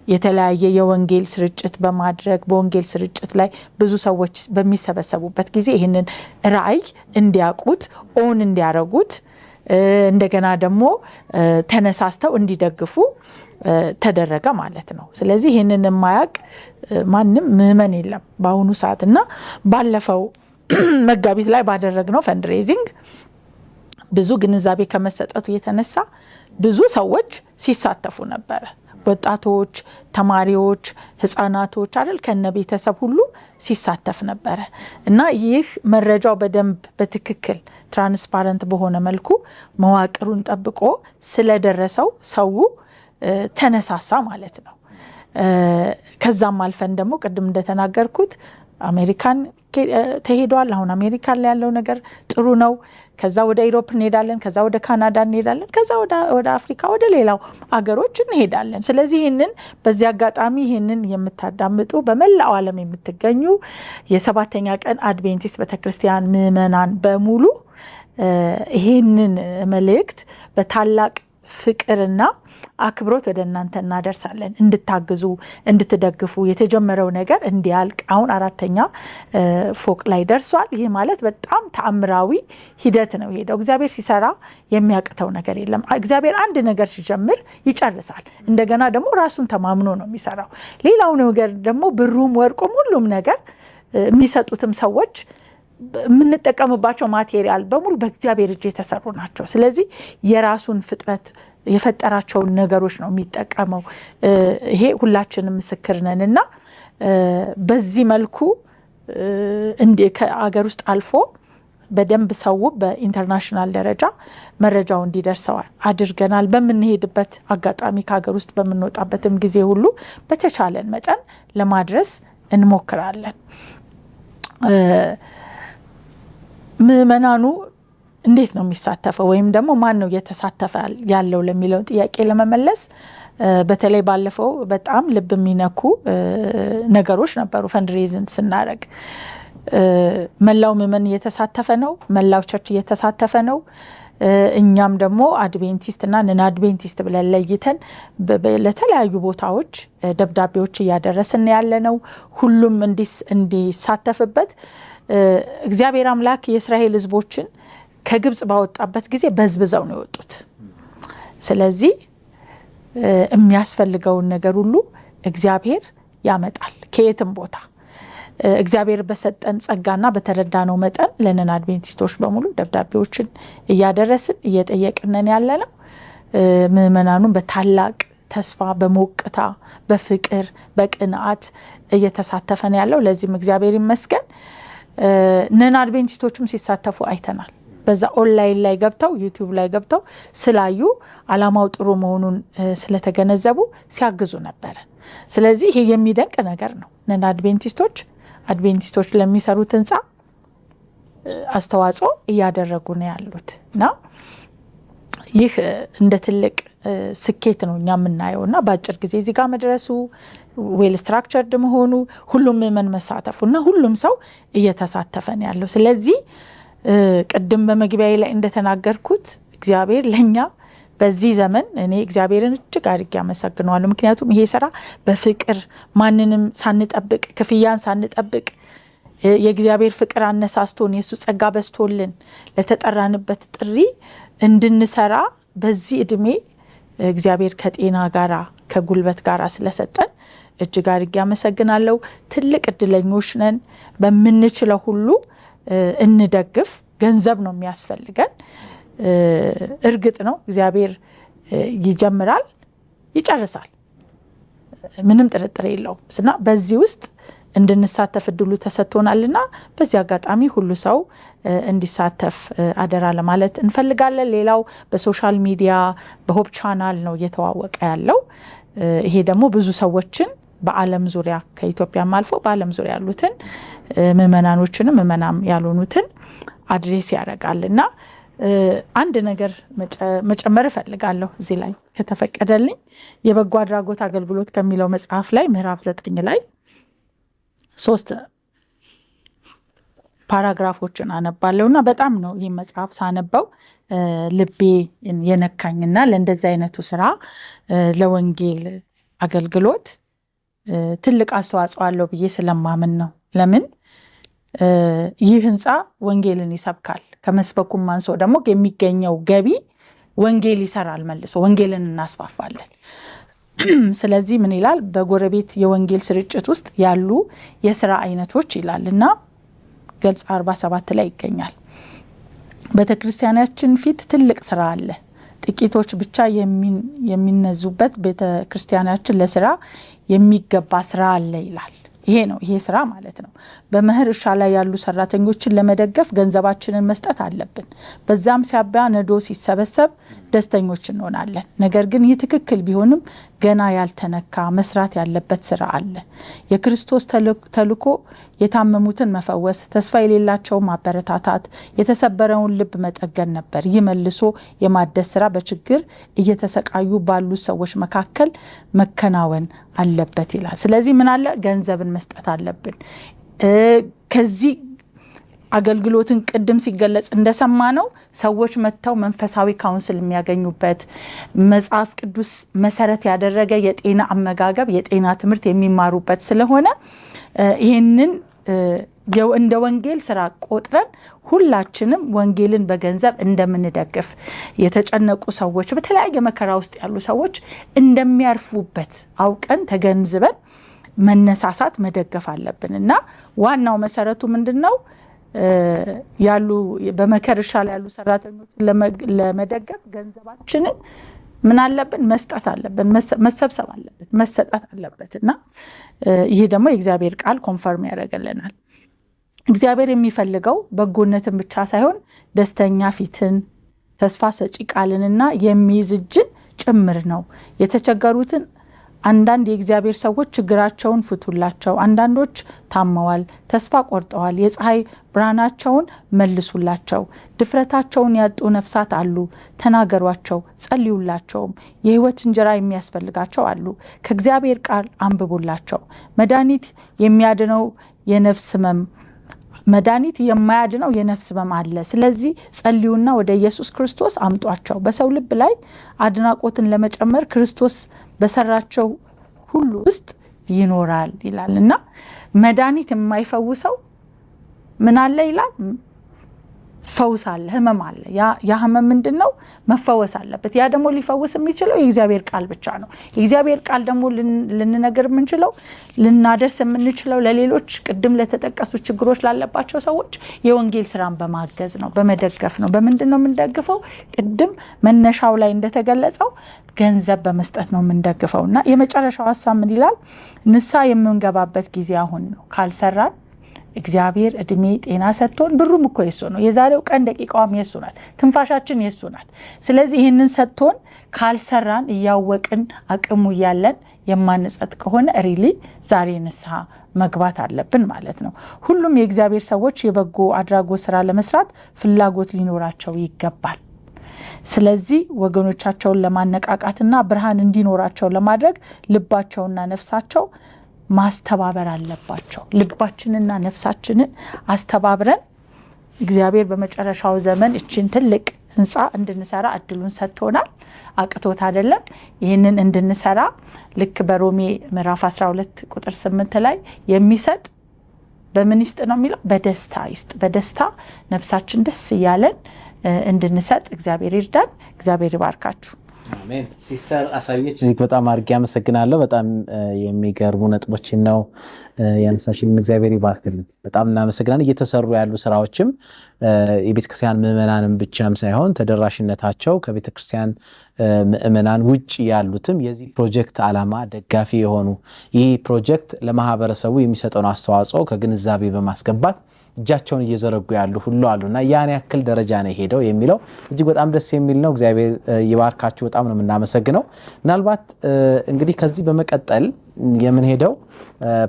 የተለያየ የወንጌል ስርጭት በማድረግ በወንጌል ስርጭት ላይ ብዙ ሰዎች በሚሰበሰቡበት ጊዜ ይህንን ራዕይ እንዲያውቁት ኦን እንዲያረጉት እንደገና ደግሞ ተነሳስተው እንዲደግፉ ተደረገ ማለት ነው። ስለዚህ ይህንን የማያውቅ ማንም ምዕመን የለም በአሁኑ ሰዓት እና ባለፈው መጋቢት ላይ ባደረግነው ፈንድሬዚንግ ብዙ ግንዛቤ ከመሰጠቱ የተነሳ ብዙ ሰዎች ሲሳተፉ ነበረ። ወጣቶች፣ ተማሪዎች፣ ህፃናቶች አይደል ከነ ቤተሰብ ሁሉ ሲሳተፍ ነበረ እና ይህ መረጃው በደንብ በትክክል ትራንስፓረንት በሆነ መልኩ መዋቅሩን ጠብቆ ስለደረሰው ሰው ተነሳሳ ማለት ነው። ከዛም አልፈን ደግሞ ቅድም እንደተናገርኩት አሜሪካን ተሄዷል። አሁን አሜሪካን ላይ ያለው ነገር ጥሩ ነው። ከዛ ወደ ኢሮፕ እንሄዳለን፣ ከዛ ወደ ካናዳ እንሄዳለን፣ ከዛ ወደ አፍሪካ ወደ ሌላው አገሮች እንሄዳለን። ስለዚህ ይህንን በዚህ አጋጣሚ ይህንን የምታዳምጡ በመላው ዓለም የምትገኙ የ7ኛ ቀን አድቬንቲስት ቤተክርስቲያን ምዕመናን በሙሉ ይህንን መልእክት በታላቅ ፍቅርና አክብሮት ወደ እናንተ እናደርሳለን። እንድታግዙ እንድትደግፉ የተጀመረው ነገር እንዲያልቅ አሁን 4ኛ ፎቅ ላይ ደርሷል። ይህ ማለት በጣም ተአምራዊ ሂደት ነው የሄደው። እግዚአብሔር ሲሰራ የሚያቅተው ነገር የለም። እግዚአብሔር አንድ ነገር ሲጀምር ይጨርሳል። እንደገና ደግሞ ራሱን ተማምኖ ነው የሚሰራው። ሌላው ነገር ደግሞ ብሩም ወርቁም ሁሉም ነገር የሚሰጡትም ሰዎች የምንጠቀምባቸው ማቴሪያል በሙሉ በእግዚአብሔር እጅ የተሰሩ ናቸው። ስለዚህ የራሱን ፍጥረት የፈጠራቸውን ነገሮች ነው የሚጠቀመው። ይሄ ሁላችንም ምስክር ነን እና በዚህ መልኩ ከአገር ውስጥ አልፎ በደንብ ሰው በኢንተርናሽናል ደረጃ መረጃው እንዲደርሰው አድርገናል። በምንሄድበት አጋጣሚ ከሀገር ውስጥ በምንወጣበትም ጊዜ ሁሉ በተቻለን መጠን ለማድረስ እንሞክራለን። ምዕመናኑ እንዴት ነው የሚሳተፈው ወይም ደግሞ ማን ነው እየተሳተፈ ያለው ለሚለው ጥያቄ ለመመለስ በተለይ ባለፈው በጣም ልብ የሚነኩ ነገሮች ነበሩ። ፈንድሬዝን ስናደርግ መላው ምዕመን እየተሳተፈ ነው፣ መላው ቸርች እየተሳተፈ ነው። እኛም ደግሞ አድቬንቲስት እና ነን አድቬንቲስት ብለን ለይተን ለተለያዩ ቦታዎች ደብዳቤዎች እያደረስን ያለ ነው፣ ሁሉም እንዲሳተፍበት። እግዚአብሔር አምላክ የእስራኤል ሕዝቦችን ከግብጽ ባወጣበት ጊዜ በዝብዘው ነው የወጡት። ስለዚህ የሚያስፈልገውን ነገር ሁሉ እግዚአብሔር ያመጣል ከየትም ቦታ። እግዚአብሔር በሰጠን ጸጋና በተረዳነው መጠን ለነን አድቬንቲስቶች በሙሉ ደብዳቤዎችን እያደረስን እየጠየቅነን ያለ ነው። ምዕመናኑን በታላቅ ተስፋ፣ በሞቅታ፣ በፍቅር፣ በቅንዓት እየተሳተፈን ያለው። ለዚህም እግዚአብሔር ይመስገን። ነን አድቬንቲስቶችም ሲሳተፉ አይተናል። በዛ ኦንላይን ላይ ገብተው ዩቲዩብ ላይ ገብተው ስላዩ ዓላማው ጥሩ መሆኑን ስለተገነዘቡ ሲያግዙ ነበረ። ስለዚህ ይሄ የሚደንቅ ነገር ነው። ነን አድቬንቲስቶች ለሚሰሩት ህንፃ አስተዋጽኦ እያደረጉ ነው ያሉት እና ይህ እንደ ትልቅ ስኬት ነው እኛ የምናየው እና በአጭር ጊዜ እዚህ ጋር መድረሱ፣ ዌል ስትራክቸርድ መሆኑ፣ ሁሉም ምዕመን መሳተፉ እና ሁሉም ሰው እየተሳተፈን ያለው። ስለዚህ ቅድም በመግቢያዬ ላይ እንደተናገርኩት እግዚአብሔር ለኛ በዚህ ዘመን እኔ እግዚአብሔርን እጅግ አድርጌ አመሰግነዋለሁ። ምክንያቱም ይሄ ስራ በፍቅር ማንንም ሳንጠብቅ ክፍያን ሳንጠብቅ የእግዚአብሔር ፍቅር አነሳስቶን የሱ ጸጋ በስቶልን ለተጠራንበት ጥሪ እንድንሰራ በዚህ እድሜ እግዚአብሔር ከጤና ጋራ ከጉልበት ጋራ ስለሰጠን እጅግ አድርጌ አመሰግናለሁ። ትልቅ እድለኞች ነን። በምንችለው ሁሉ እንደግፍ። ገንዘብ ነው የሚያስፈልገን። እርግጥ ነው እግዚአብሔር ይጀምራል ይጨርሳል፣ ምንም ጥርጥር የለውም እና በዚህ ውስጥ እንድንሳተፍ እድሉ ተሰጥቶናልና በዚህ አጋጣሚ ሁሉ ሰው እንዲሳተፍ አደራ ለማለት እንፈልጋለን። ሌላው በሶሻል ሚዲያ በሆፕ ቻናል ነው እየተዋወቀ ያለው። ይሄ ደግሞ ብዙ ሰዎችን በዓለም ዙሪያ ከኢትዮጵያም አልፎ በዓለም ዙሪያ ያሉትን ምዕመናኖችንም ምዕመናም ያልሆኑትን አድሬስ ያደርጋልና አንድ ነገር መጨመር እፈልጋለሁ እዚህ ላይ ከተፈቀደልኝ። የበጎ አድራጎት አገልግሎት ከሚለው መጽሐፍ ላይ ምዕራፍ 9 ላይ 3 ፓራግራፎችን አነባለሁና በጣም ነው ይህ መጽሐፍ ሳነበው ልቤ የነካኝና ለእንደዚህ አይነቱ ስራ ለወንጌል አገልግሎት ትልቅ አስተዋጽኦ አለው ብዬ ስለማምን ነው። ለምን ይህ ህንፃ ወንጌልን ይሰብካል። ከመስበኩም አንሶ ደግሞ የሚገኘው ገቢ ወንጌል ይሰራል፣ መልሶ ወንጌልን እናስፋፋለን። ስለዚህ ምን ይላል? በጎረቤት የወንጌል ስርጭት ውስጥ ያሉ የስራ አይነቶች ይላል እና ገልጽ 47 ላይ ይገኛል። ቤተክርስቲያናችን ፊት ትልቅ ስራ አለ። ጥቂቶች ብቻ የሚነዙበት ቤተክርስቲያናችን ለስራ የሚገባ ስራ አለ ይላል። ይሄ ስራ ማለት ነው። በመኸር እርሻ ላይ ያሉ ሰራተኞችን ለመደገፍ ገንዘባችንን መስጠት አለብን። በዛም ሲያባ ነዶ ሲሰበሰብ ደስተኞች እንሆናለን። ነገር ግን ይህ ትክክል ቢሆንም ገና ያልተነካ መስራት ያለበት ስራ አለ። የክርስቶስ ተልእኮ የታመሙትን መፈወስ፣ ተስፋ የሌላቸውን ማበረታታት፣ የተሰበረውን ልብ መጠገን ነበር። ይህ መልሶ የማደስ ስራ በችግር እየተሰቃዩ ባሉ ሰዎች መካከል መከናወን አለበት ይላል። ስለዚህ ምን አለ? ገንዘብን መስጠት አለብን። ከዚህ አገልግሎትን ቅድም ሲገለጽ እንደሰማ ነው ሰዎች መጥተው መንፈሳዊ ካውንስል የሚያገኙበት መጽሐፍ ቅዱስ መሰረት ያደረገ የጤና አመጋገብ የጤና ትምህርት የሚማሩበት ስለሆነ ይህንን እንደ ወንጌል ስራ ቆጥረን ሁላችንም ወንጌልን በገንዘብ እንደምንደግፍ የተጨነቁ ሰዎች በተለያየ መከራ ውስጥ ያሉ ሰዎች እንደሚያርፉበት አውቀን ተገንዝበን መነሳሳት መደገፍ አለብን እና ዋናው መሰረቱ ምንድነው? ያሉ በመከር እርሻ ላይ ያሉ ሰራተኞችን ለመደገፍ ገንዘባችንን ምን አለብን? መስጠት አለብን፣ መሰብሰብ አለበት፣ መሰጠት አለበት። እና ይሄ ደግሞ የእግዚአብሔር ቃል ኮንፈርም ያደርግልናል። እግዚአብሔር የሚፈልገው በጎነትን ብቻ ሳይሆን ደስተኛ ፊትን፣ ተስፋ ሰጪ ቃልንና የሚይዝ እጅን ጭምር ነው። የተቸገሩትን አንዳንድ የእግዚአብሔር ሰዎች ችግራቸውን ፍቱላቸው። አንዳንዶች ታመዋል፣ ተስፋ ቆርጠዋል። የፀሐይ ብርሃናቸውን መልሱላቸው። ድፍረታቸውን ያጡ ነፍሳት አሉ፣ ተናገሯቸው፣ ጸልዩላቸውም። የሕይወት እንጀራ የሚያስፈልጋቸው አሉ፣ ከእግዚአብሔር ቃል አንብቡላቸው። መድኃኒት የሚያድነው የነፍስ ሕመም መድኃኒት የማያድነው የነፍስ ሕመም አለ። ስለዚህ ጸልዩና ወደ ኢየሱስ ክርስቶስ አምጧቸው። በሰው ልብ ላይ አድናቆትን ለመጨመር ክርስቶስ በሰራቸው ሁሉ ውስጥ ይኖራል ይላል እና መድኃኒት የማይፈውሰው ምን አለ ይላል? ፈውስ አለ፣ ህመም አለ። ያ ህመም ምንድን ነው? መፈወስ አለበት። ያ ደግሞ ሊፈውስ የሚችለው የእግዚአብሔር ቃል ብቻ ነው። የእግዚአብሔር ቃል ደግሞ ልንነገር የምንችለው ልናደርስ የምንችለው ለሌሎች ቅድም ለተጠቀሱ ችግሮች ላለባቸው ሰዎች የወንጌል ስራን በማገዝ ነው፣ በመደገፍ ነው። በምንድን ነው የምንደግፈው? ቅድም መነሻው ላይ እንደተገለጸው ገንዘብ በመስጠት ነው የምንደግፈው። እና የመጨረሻው ሀሳብ ምን ይላል? ንስሐ የምንገባበት ጊዜ አሁን ነው። ካልሰራን እግዚአብሔር እድሜ ጤና ሰጥቶን፣ ብሩም እኮ የሱ ነው። የዛሬው ቀን ደቂቃዋም የሱ ናት። ትንፋሻችን የሱ ናት። ስለዚህ ይህንን ሰጥቶን ካልሰራን እያወቅን አቅሙ እያለን የማንጸጥ ከሆነ ሪሊ ዛሬ ንስሐ መግባት አለብን ማለት ነው። ሁሉም የእግዚአብሔር ሰዎች የበጎ አድራጎት ስራ ለመስራት ፍላጎት ሊኖራቸው ይገባል። ስለዚህ ወገኖቻቸውን ለማነቃቃትና ብርሃን እንዲኖራቸው ለማድረግ ልባቸውና ነፍሳቸው ማስተባበር አለባቸው። ልባችንና ነፍሳችንን አስተባብረን እግዚአብሔር በመጨረሻው ዘመን እችን ትልቅ ህንፃ እንድንሰራ እድሉን ሰጥቶናል። አቅቶት አይደለም። ይህንን እንድንሰራ ልክ በሮሜ ምዕራፍ 12 ቁጥር 8 ላይ የሚሰጥ በምን ይስጥ ነው የሚለው? በደስታ ይስጥ። በደስታ ነፍሳችን ደስ እያለን እንድንሰጥ እግዚአብሔር ይርዳን። እግዚአብሔር ይባርካችሁ። አሜን። ሲስተር አሳየች እጅግ በጣም አድርጌ አመሰግናለሁ። በጣም የሚገርሙ ነጥቦችን ነው ያነሳሽልን። እግዚአብሔር ይባርክልን። በጣም እናመሰግናለን። እየተሰሩ ያሉ ስራዎችም የቤተክርስቲያን ምዕመናንም ብቻም ሳይሆን ተደራሽነታቸው ከቤተክርስቲያን ምዕመናን ውጭ ያሉትም የዚህ ፕሮጀክት ዓላማ ደጋፊ የሆኑ ይህ ፕሮጀክት ለማህበረሰቡ የሚሰጠውን አስተዋጽኦ ከግንዛቤ በማስገባት እጃቸውን እየዘረጉ ያሉ ሁሉ አሉና ያን ያክል ደረጃ ነው ሄደው የሚለው እጅግ በጣም ደስ የሚል ነው። እግዚአብሔር ይባርካችሁ። በጣም ነው የምናመሰግነው። ምናልባት እንግዲህ ከዚህ በመቀጠል የምንሄደው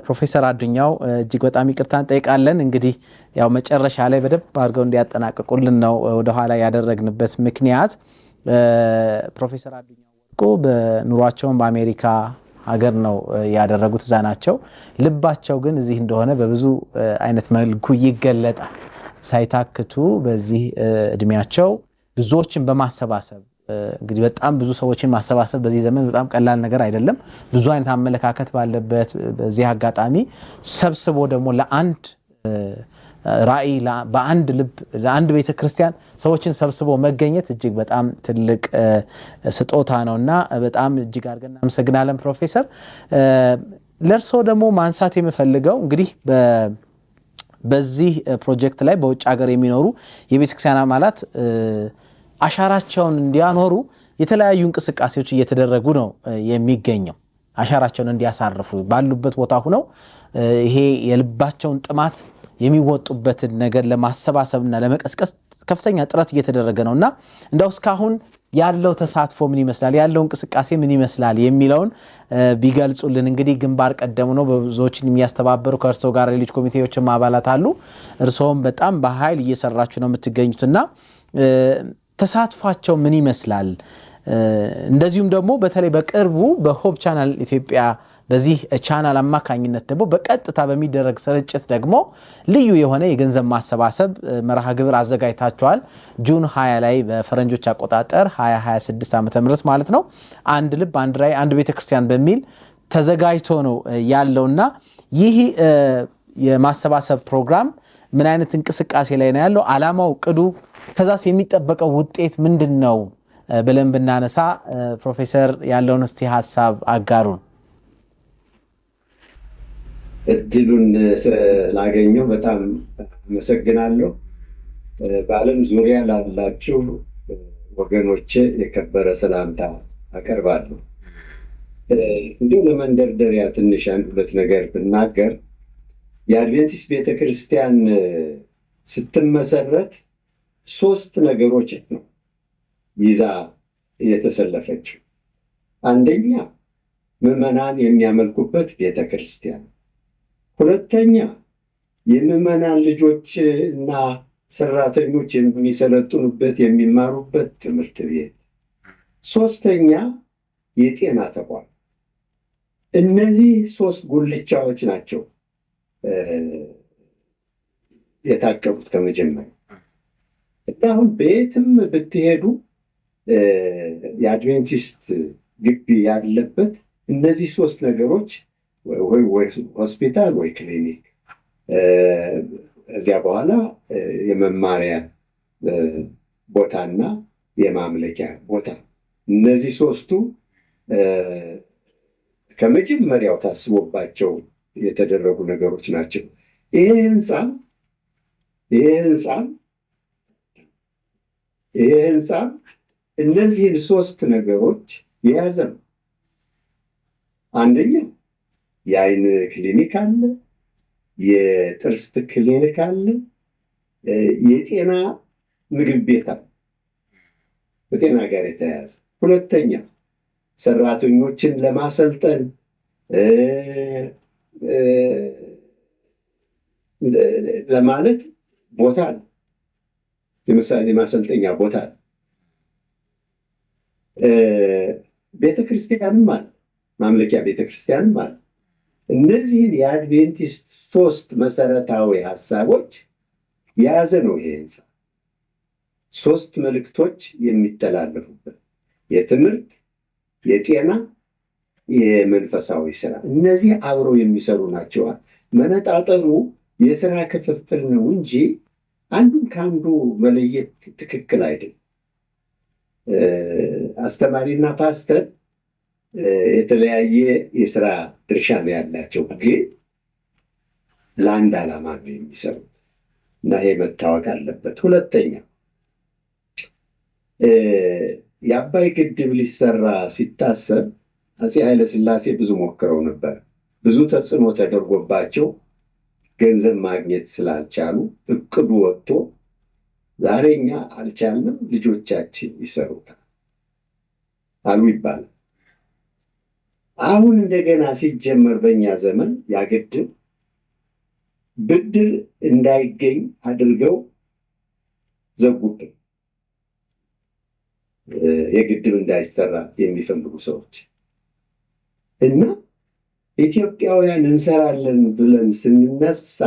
ፕሮፌሰር አዱኛው እጅግ በጣም ይቅርታ እንጠይቃለን። እንግዲህ ያው መጨረሻ ላይ በደንብ አድርገው እንዲያጠናቅቁልን ነው ወደኋላ ያደረግንበት ምክንያት። ፕሮፌሰር አዱኛው ወርቁ በኑሯቸውን በአሜሪካ ሀገር ነው ያደረጉት፣ እዛ ናቸው። ልባቸው ግን እዚህ እንደሆነ በብዙ አይነት መልኩ ይገለጣል። ሳይታክቱ በዚህ እድሜያቸው ብዙዎችን በማሰባሰብ እንግዲህ በጣም ብዙ ሰዎችን ማሰባሰብ በዚህ ዘመን በጣም ቀላል ነገር አይደለም። ብዙ አይነት አመለካከት ባለበት በዚህ አጋጣሚ ሰብስቦ ደግሞ ለአንድ ራዕይ በአንድ ልብ ለአንድ ቤተክርስቲያን ሰዎችን ሰብስቦ መገኘት እጅግ በጣም ትልቅ ስጦታ ነውና በጣም እጅግ አድርገን እናመሰግናለን ፕሮፌሰር። ለርሶ ደግሞ ማንሳት የምፈልገው እንግዲህ በዚህ ፕሮጀክት ላይ በውጭ ሀገር የሚኖሩ የቤተክርስቲያን አባላት አሻራቸውን እንዲያኖሩ የተለያዩ እንቅስቃሴዎች እየተደረጉ ነው የሚገኘው። አሻራቸውን እንዲያሳርፉ ባሉበት ቦታ ሆነው ይሄ የልባቸውን ጥማት የሚወጡበትን ነገር ለማሰባሰብና ለመቀስቀስ ከፍተኛ ጥረት እየተደረገ ነውና እንደው እስካሁን ያለው ተሳትፎ ምን ይመስላል፣ ያለው እንቅስቃሴ ምን ይመስላል የሚለውን ቢገልጹልን። እንግዲህ ግንባር ቀደሙ ነው በብዙዎችን የሚያስተባበሩ ከእርሶ ጋር ሌሎች ኮሚቴዎችም አባላት አሉ። እርሶም በጣም በኃይል እየሰራችሁ ነው የምትገኙትና ተሳትፏቸው ምን ይመስላል? እንደዚሁም ደግሞ በተለይ በቅርቡ በሆፕ ቻናል ኢትዮጵያ በዚህ ቻናል አማካኝነት ደግሞ በቀጥታ በሚደረግ ስርጭት ደግሞ ልዩ የሆነ የገንዘብ ማሰባሰብ መርሃ ግብር አዘጋጅታችኋል። ጁን 20 ላይ በፈረንጆች አቆጣጠር 2026 ዓ.ም ማለት ነው። አንድ ልብ አንድ ራዕይ አንድ ቤተክርስቲያን በሚል ተዘጋጅቶ ነው ያለውና ይህ የማሰባሰብ ፕሮግራም ምን አይነት እንቅስቃሴ ላይ ነው ያለው? ዓላማው፣ ቅዱ፣ ከዛስ የሚጠበቀው ውጤት ምንድነው ብለን ብናነሳ ፕሮፌሰር ያለውን እስቲ ሐሳብ አጋሩን። እድሉን ስላገኘው በጣም አመሰግናለሁ። በዓለም ዙሪያ ላላችሁ ወገኖቼ የከበረ ሰላምታ አቀርባለሁ። እንዲሁ ለመንደርደሪያ ትንሽ አንድ ሁለት ነገር ብናገር የአድቬንቲስት ቤተክርስቲያን ስትመሰረት 3 ነገሮች ነው ይዛ የተሰለፈችው። አንደኛ ምዕመናን የሚያመልኩበት ቤተክርስቲያን፣ ሁለተኛ የምዕመናን ልጆች እና ሰራተኞች የሚሰለጥኑበት የሚማሩበት ትምህርት ቤት፣ ሶስተኛ የጤና ተቋም። እነዚህ 3 ጉልቻዎች ናቸው የታቀፉት ከመጀመሪያ። እና አሁን በየትም ብትሄዱ የአድቬንቲስት ግቢ ያለበት እነዚህ 3 ነገሮች ወይ ሆስፒታል ወይ ክሊኒክ፣ እዚያ በኋላ የመማሪያ ቦታና የማምለኪያ ቦታ፣ እነዚህ 3ቱ ከመጀመሪያው ታስቦባቸው የተደረጉ ነገሮች ናቸው። ይሄ ህንፃም እነዚህን 3 ነገሮች የያዘ ነው። አንደኛ የአይን ክሊኒክ አለ፣ የጥርስ ክሊኒክ አለ፣ የጤና ምግብ ቤት አለ፣ በጤና ጋር የተያያዘ። ሁለተኛ ሰራተኞችን ለማሰልጠን ለማለት ቦታ ነው፣ የማሰልጠኛ ቦታ ነው። ቤተክርስቲያንም አለ፣ ማምለኪያ ቤተክርስቲያንም አለ። እነዚህን የአድቬንቲስት 3 መሰረታዊ ሀሳቦች የያዘ ነው ይሄ ህንፃ። 3 መልእክቶች የሚተላለፉበት የትምህርት፣ የጤና፣ የመንፈሳዊ ስራ፣ እነዚህ አብረው የሚሰሩ ናቸዋል። መነጣጠሩ የስራ ክፍፍል ነው እንጂ አንዱን ከአንዱ መለየት ትክክል አይደለም። አስተማሪና ፓስተር የተለያየ የስራ ድርሻ ነው ያላቸው፣ ግን ለአንድ ዓላማ ነው የሚሰሩት እና ይሄ መታወቅ አለበት። ሁለተኛ የአባይ ግድብ ሊሰራ ሲታሰብ አፄ ኃይለ ሥላሴ ብዙ ሞክረው ነበር። ብዙ ተጽዕኖ ተደርጎባቸው ገንዘብ ማግኘት ስላልቻሉ እቅዱ ወጥቶ ዛሬ እኛ አልቻልንም፣ ልጆቻችን ይሰሩታል አሉ ይባላል። አሁን እንደገና ሲጀመር በእኛ ዘመን ያ ግድብ ብድር እንዳይገኝ አድርገው ዘጉብን። የግድብ እንዳይሰራ የሚፈልጉ ሰዎች እና ኢትዮጵያውያን እንሰራለን ብለን ስንነሳ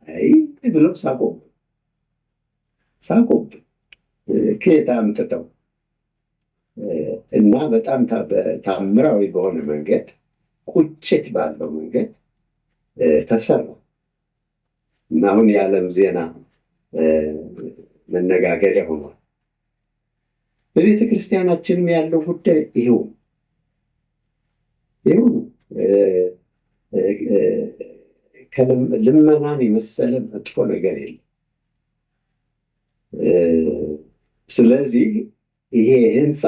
አይ ብለው ሳቆብን ከየት አምጥተው እና በጣም ታምራዊ በሆነ መንገድ፣ ቁጭት ባለው መንገድ ተሰራ እና አሁን የዓለም ዜና መነጋገሪያ ሆኗል። በቤተ ክርስቲያናችንም ያለው ጉዳይ ይሄው ልመናን የመሰለ መጥፎ ነገር የለም። ስለዚህ ይሄ ህንፃ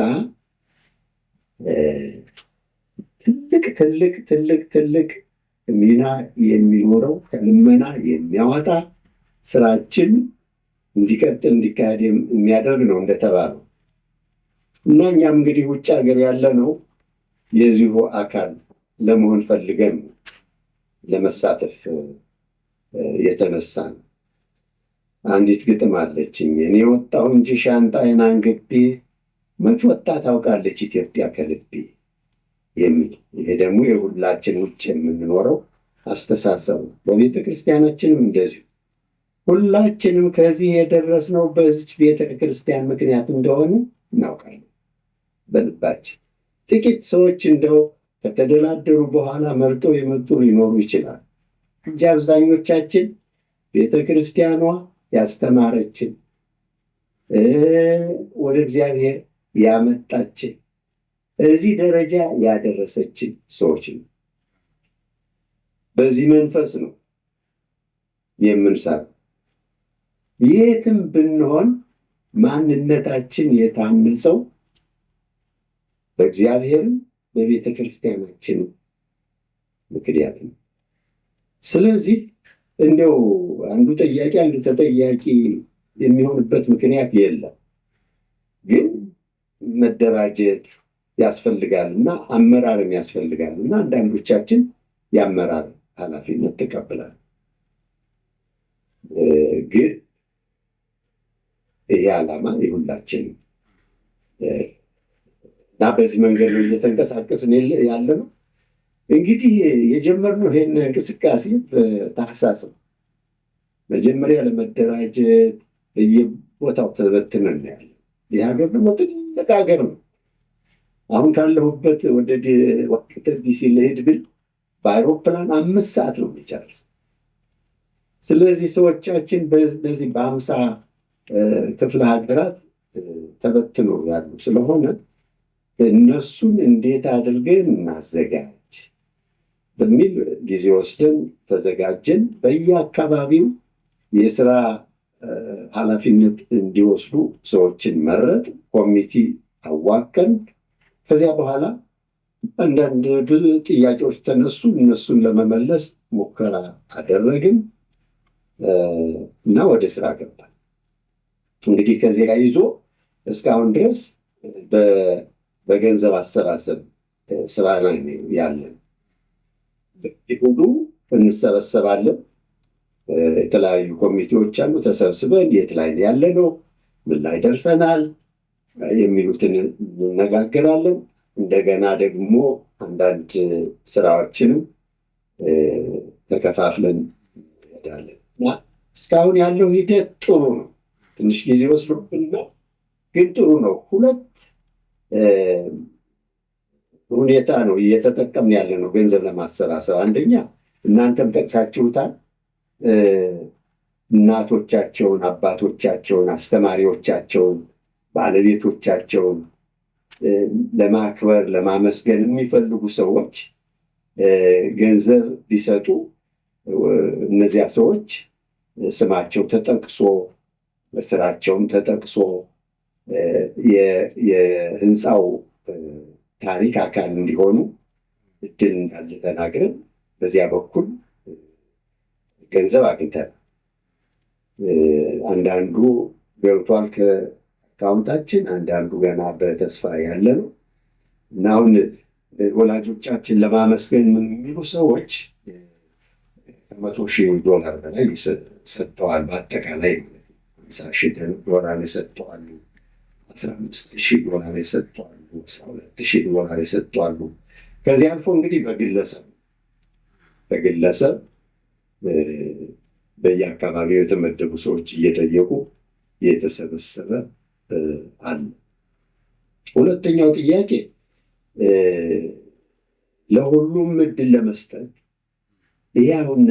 ትልቅ ሚና የሚኖረው ከልመና የሚያወጣ ስራችን እንዲቀጥል እንዲካሄድ የሚያደርግ ነው እንደተባለው እና እኛም እንግዲህ ውጭ ሀገር ያለ ነው የዚሁ አካል ለመሆን ፈልገን ለመሳተፍ የተነሳ ነው። አንዲት ግጥም አለችኝ፣ እኔ ወጣሁ እንጂ ሻንጣዬን አንግቤ መች ወጣ ታውቃለች ኢትዮጵያ ከልቤ የሚል። ይሄ ደግሞ የሁላችን ውጭ የምንኖረው አስተሳሰብ ነው። በቤተ ክርስቲያናችንም እንደዚሁ ሁላችንም ከዚህ የደረስነው በዚች ቤተ ክርስቲያን ምክንያት እንደሆነ እናውቃለን በልባችን። ጥቂት ሰዎች እንደው ከተደላደሩ በኋላ መርጠው የመጡ ሊኖሩ ይችላል እንጂ አብዛኞቻችን ቤተ ክርስቲያኗ ያስተማረችን፣ ወደ እግዚአብሔር ያመጣችን፣ እዚህ ደረጃ ያደረሰችን ሰዎች ነው። በዚህ መንፈስ ነው የምንሰራው። የትም ብንሆን ማንነታችን የታነጸው በእግዚአብሔርም በቤተ ክርስቲያናችን ምክንያት ነው። ስለዚህ እንደው አንዱ ጠያቂ አንዱ ተጠያቂ የሚሆንበት ምክንያት የለም። ግን መደራጀት ያስፈልጋልና አመራርም ያስፈልጋልና አንዳንዶቻችን የአመራር ኃላፊነት ተቀብላል። ግን ይሄ ዓላማ የሁላችን እና በዚህ መንገድ ነው እየተንቀሳቀስን ያለ ነው። እንግዲህ የጀመርነው ይሄን እንቅስቃሴ በታህሳስ ነው። መጀመሪያ ለመደራጀት በየቦታው ተበትነን ያለ። ይህ ሀገር ደግሞ ትልቅ ሀገር ነው። አሁን ካለሁበት ወደ ዋሽንግተን ዲሲ ልሄድ ብል በአይሮፕላን 5 ሰዓት ነው የሚጨርስ። ስለዚህ ሰዎቻችን በዚህ በ50 ክፍለ ሀገራት ተበትኖ ያሉ ስለሆነ እነሱን እንዴት አድርገን እናዘጋጅ በሚል ጊዜ ወስደን ተዘጋጀን። በየአካባቢው የስራ ኃላፊነት እንዲወስዱ ሰዎችን መረጥ፣ ኮሚቴ አዋቀን። ከዚያ በኋላ አንዳንድ ብዙ ጥያቄዎች ተነሱ። እነሱን ለመመለስ ሙከራ አደረግን እና ወደ ስራ ገባን። እንግዲህ ከዚያ ይዞ እስካሁን ድረስ በገንዘብ አሰባሰብ ስራ ላይ ያለን። ሁሉ እንሰበሰባለን። የተለያዩ ኮሚቴዎች አሉ። ተሰብስበን የት ላይ ያለ ነው፣ ምን ላይ ደርሰናል የሚሉትን እንነጋገራለን። እንደገና ደግሞ አንዳንድ ስራዎችንም ተከፋፍለን እንሄዳለን እና እስካሁን ያለው ሂደት ጥሩ ነው። ትንሽ ጊዜ ወስዶብን ነው፣ ግን ጥሩ ነው። ሁለት ሁኔታ ነው እየተጠቀምን ያለ ነው ገንዘብ ለማሰባሰብ። አንደኛ እናንተም ጠቅሳችሁታል፣ እናቶቻቸውን፣ አባቶቻቸውን፣ አስተማሪዎቻቸውን፣ ባለቤቶቻቸውን ለማክበር ለማመስገን የሚፈልጉ ሰዎች ገንዘብ ቢሰጡ እነዚያ ሰዎች ስማቸው ተጠቅሶ ስራቸውም ተጠቅሶ የህንፃው ታሪክ አካል እንዲሆኑ እድል እንዳለ ተናግረን በዚያ በኩል ገንዘብ አግኝተናል። አንዳንዱ ገብቷል ከአካውንታችን፣ አንዳንዱ ገና በተስፋ ያለ ነው እና አሁን ወላጆቻችን ለማመስገን የሚሉ ሰዎች $100,000 በላይ ሰጥተዋል። በአጠቃላይ $50,000 የሰጥተዋሉ፣ $15,000 የሰጥተዋሉ፣ $12,000 የሰጥተዋሉ። ከዚህ አልፎ እንግዲህ በግለሰብ በየአካባቢው የተመደቡ ሰዎች እየጠየቁ የተሰበሰበ አለ። ሁለተኛው ጥያቄ ለሁሉም እድል ለመስጠት ይህ አሁን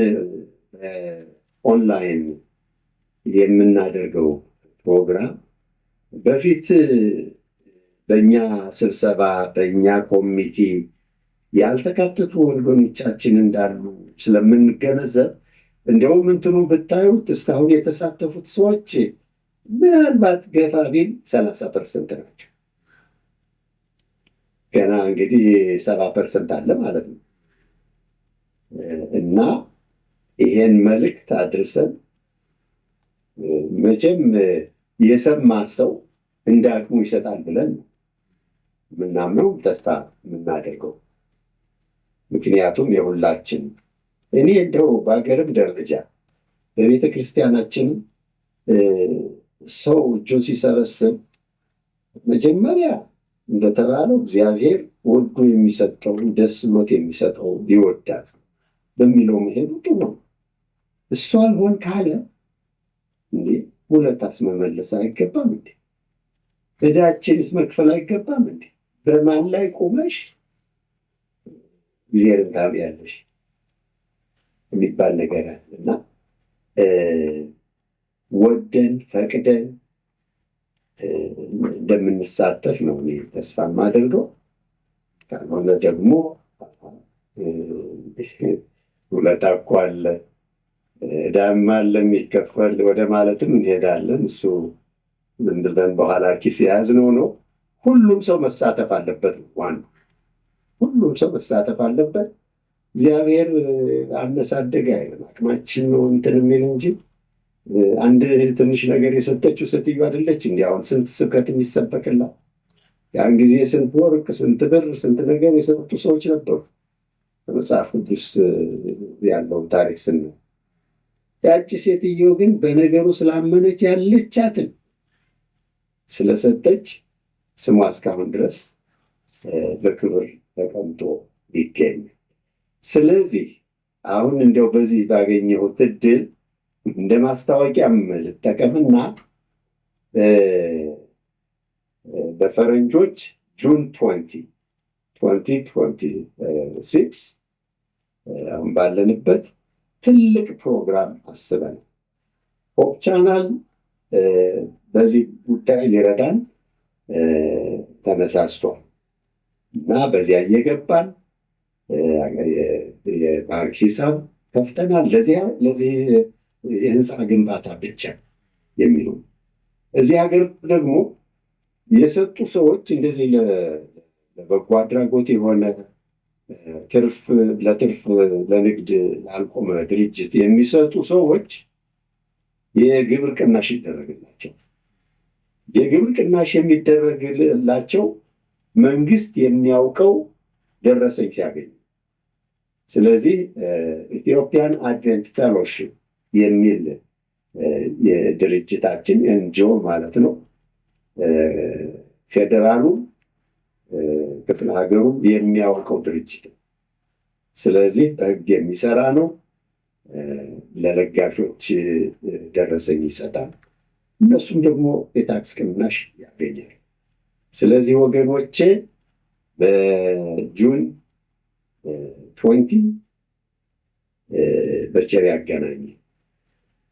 ኦንላይን የምናደርገው ፕሮግራም በፊት በእኛ ስብሰባ በእኛ ኮሚቴ ያልተካተቱ ወገኖቻችን እንዳሉ ስለምንገነዘብ እንዲያውም እንትኑ ብታዩት እስካሁን የተሳተፉት ሰዎች ምናልባት ገፋ ቢል 30% ናቸው። ገና እንግዲህ 70% አለ ማለት ነው እና ይሄን መልእክት አድርሰን መቼም የሰማ ሰው እንደ አቅሙ ይሰጣል ብለን ምናምነው ተስፋ የምናደርገው። ምክንያቱም የሁላችን እኔ እንደው በሀገርም ደረጃ በቤተ ክርስቲያናችን ሰው እጁን ሲሰበስብ መጀመሪያ እንደተባለው እግዚአብሔር ወዶ የሚሰጠው ደስ ብሎት የሚሰጠው ይወዳል በሚለው መሄዱ ጥሩ ነው። እሱ አልሆን ካለ እንዴ ውለታስ መመለስ አይገባም እንዴ? ዕዳችንስ መክፈል አይገባም እንዴ? በማን ላይ ቆመሽ እግዚአብሔርን ታምያለሽ የሚባል ነገር አለ እና ወደን ፈቅደን እንደምንሳተፍ ነው እኔ ተስፋ የማደርገው። ካልሆነ ደግሞ ውለታ እኮ አለ ዕዳም አለ የሚከፈል ወደ ማለትም እንሄዳለን። እሱ ዝም ብለን በኋላ ኪስ የያዝነው ነው ሁሉም ሰው መሳተፍ አለበት ነው ዋናው። ሁሉም ሰው መሳተፍ አለበት። እግዚአብሔር አነሳደገ አይልም፣ አቅማችን ነው እንትን የሚል እንጂ አንድ ትንሽ ነገር የሰጠችው ሴትዮ አይደለች እንዲ አሁን ስንት ስብከት የሚሰበክላት። ያን ጊዜ ስንት ወርቅ፣ ስንት ብር፣ ስንት ነገር የሰጡ ሰዎች ነበሩ። በመጽሐፍ ቅዱስ ያለውን ታሪክ ስናይ ያቺ ሴትዮ ግን በነገሩ ስላመነች ያለቻትን ስለሰጠች ስሟ እስካሁን ድረስ በክብር ተቀምጦ ይገኛል። ስለዚህ አሁን እንዲያው በዚህ ባገኘሁት እድል እንደ ማስታወቂያ ልጠቀምና በፈረንጆች ጁን 2026 አሁን ባለንበት ትልቅ ፕሮግራም አስበን ሆፕ ቻናል በዚህ ጉዳይ ሊረዳን ተነሳስቷል እና በዚያ እየገባን የባንክ ሂሳብ ከፍተናል። ለዚህ የህንፃ ግንባታ ብቻ የሚሆን እዚህ ሀገር ደግሞ የሰጡ ሰዎች እንደዚህ ለበጎ አድራጎት የሆነ ለትርፍ ለንግድ ላልቆመ ድርጅት የሚሰጡ ሰዎች የግብር ቅናሽ ይደረግላቸው። የግብር ቅናሽ የሚደረግላቸው መንግስት የሚያውቀው ደረሰኝ ሲያገኝ። ስለዚህ ኢትዮጵያን አድቬንት ፌሎሺፕ የሚል የድርጅታችን ኤንጂኦ ማለት ነው ፌዴራሉ ክፍለ ሀገሩ የሚያውቀው ድርጅት ነው። ስለዚህ በህግ የሚሰራ ነው። ለለጋሾች ደረሰኝ ይሰጣል። እነሱም ደግሞ የታክስ ቅናሽ ያገኛል። ስለዚህ ወገኖቼ በጁን 20 በቸር ያገናኝ።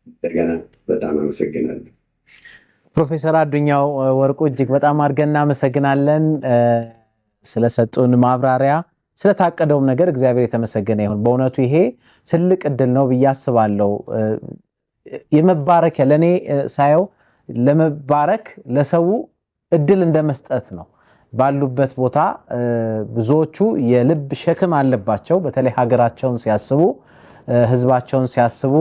እንደገና በጣም አመሰግናለሁ። ፕሮፌሰር አዱኛው ወርቁ እጅግ በጣም አድርገን እናመሰግናለን ስለሰጡን ማብራሪያ፣ ስለታቀደውም ነገር እግዚአብሔር የተመሰገነ ይሁን። በእውነቱ ይሄ ትልቅ እድል ነው ብዬ አስባለሁ። የመባረክ ለኔ ሳየው ለመባረክ ለሰው እድል እንደመስጠት ነው። ባሉበት ቦታ ብዙዎቹ የልብ ሸክም አለባቸው። በተለይ ሀገራቸውን ሲያስቡ፣ ህዝባቸውን ሲያስቡ፣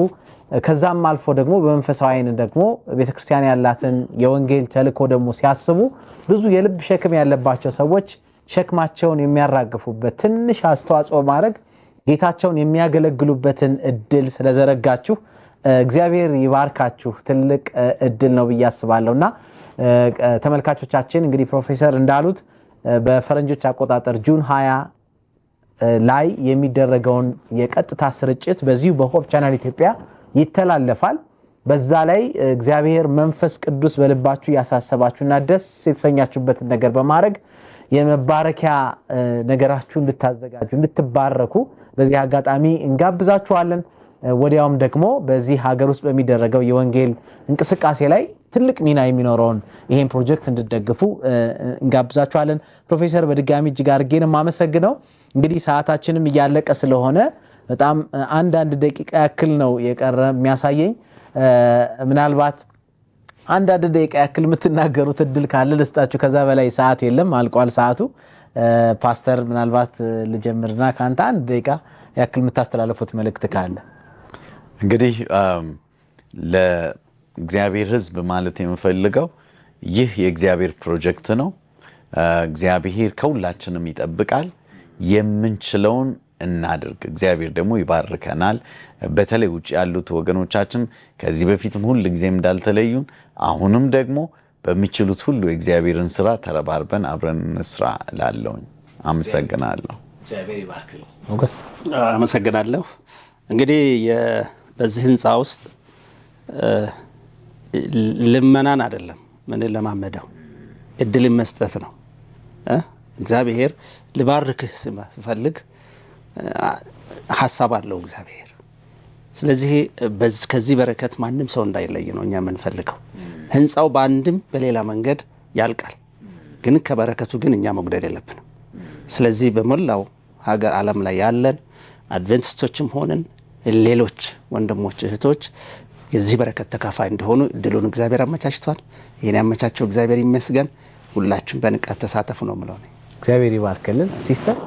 ከዛም አልፎ ደግሞ በመንፈሳዊ አይን ደግሞ ቤተክርስቲያን ያላትን የወንጌል ተልእኮ ደግሞ ሲያስቡ ብዙ የልብ ሸክም ያለባቸው ሰዎች ሸክማቸውን የሚያራግፉበት ትንሽ አስተዋጽኦ ማድረግ ጌታቸውን የሚያገለግሉበትን እድል ስለዘረጋችሁ እግዚአብሔር ይባርካችሁ። ትልቅ እድል ነው ብዬ አስባለሁና ተመልካቾቻችን እንግዲህ ፕሮፌሰር እንዳሉት በፈረንጆች አቆጣጠር ጁን 20 ላይ የሚደረገውን የቀጥታ ስርጭት በዚሁ በሆፕ ቻናል ኢትዮጵያ ይተላለፋል። በዛ ላይ እግዚአብሔር መንፈስ ቅዱስ በልባችሁ ያሳሰባችሁና ደስ የተሰኛችሁበትን ነገር በማድረግ የመባረኪያ ነገራችሁ እንድታዘጋጁ እንድትባረኩ በዚህ አጋጣሚ እንጋብዛችኋለን። ወዲያውም ደግሞ በዚህ ሀገር ውስጥ በሚደረገው የወንጌል እንቅስቃሴ ላይ ትልቅ ሚና የሚኖረውን ይሄን ፕሮጀክት እንድትደግፉ እንጋብዛችኋለን። ፕሮፌሰር በድጋሚ እጅግ አድርጌ ነው የማመሰግነው። እንግዲህ ሰዓታችንም እያለቀ ስለሆነ በጣም አንዳንድ ደቂቃ ያክል ነው የቀረ የሚያሳየኝ። ምናልባት አንዳንድ ደቂቃ ያክል የምትናገሩት እድል ካለ ልስጣችሁ። ከዛ በላይ ሰዓት የለም፣ አልቋል ሰዓቱ። ፓስተር ምናልባት ልጀምርና ከአንተ አንድ ደቂቃ ያክል የምታስተላልፉት መልእክት ካለ። እንግዲህ ለእግዚአብሔር ሕዝብ ማለት የምፈልገው ይህ የእግዚአብሔር ፕሮጀክት ነው። እግዚአብሔር ከሁላችንም ይጠብቃል። የምንችለውን እናድርግ። እግዚአብሔር ደግሞ ይባርከናል። በተለይ ውጭ ያሉት ወገኖቻችን ከዚህ በፊትም ሁል ጊዜም እንዳልተለዩን አሁንም ደግሞ በሚችሉት ሁሉ የእግዚአብሔርን ስራ ተረባርበን አብረን እንስራ ላለውኝ አመሰግናለሁ። እግዚአብሔር ይባርክልኝ። አመሰግናለሁ። እንግዲህ በዚህ ህንፃ ውስጥ ልመናን አይደለም ምን ለማመደው እድልን መስጠት ነው። እግዚአብሔር ልባርክህ ስፈልግ ሐሳብ አለው እግዚአብሔር። ስለዚህ ከዚህ በረከት ማንም ሰው እንዳይለይ ነው እኛ የምንፈልገው። ህንፃው በአንድም በሌላ መንገድ ያልቃል፣ ግን ከበረከቱ ግን እኛ መጉደል የለብንም። ስለዚህ በሞላው ሀገር ዓለም ላይ ያለን አድቬንቲስቶችም ሆነን ሌሎች ወንድሞች እህቶች የዚህ በረከት ተካፋይ እንደሆኑ እድሉን እግዚአብሔር አመቻችቷል። ይህን ያመቻቸው እግዚአብሔር ይመስገን። ሁላችሁም በንቃት ተሳተፉ ነው የምለው። እግዚአብሔር ይባርክልን። ሲስተር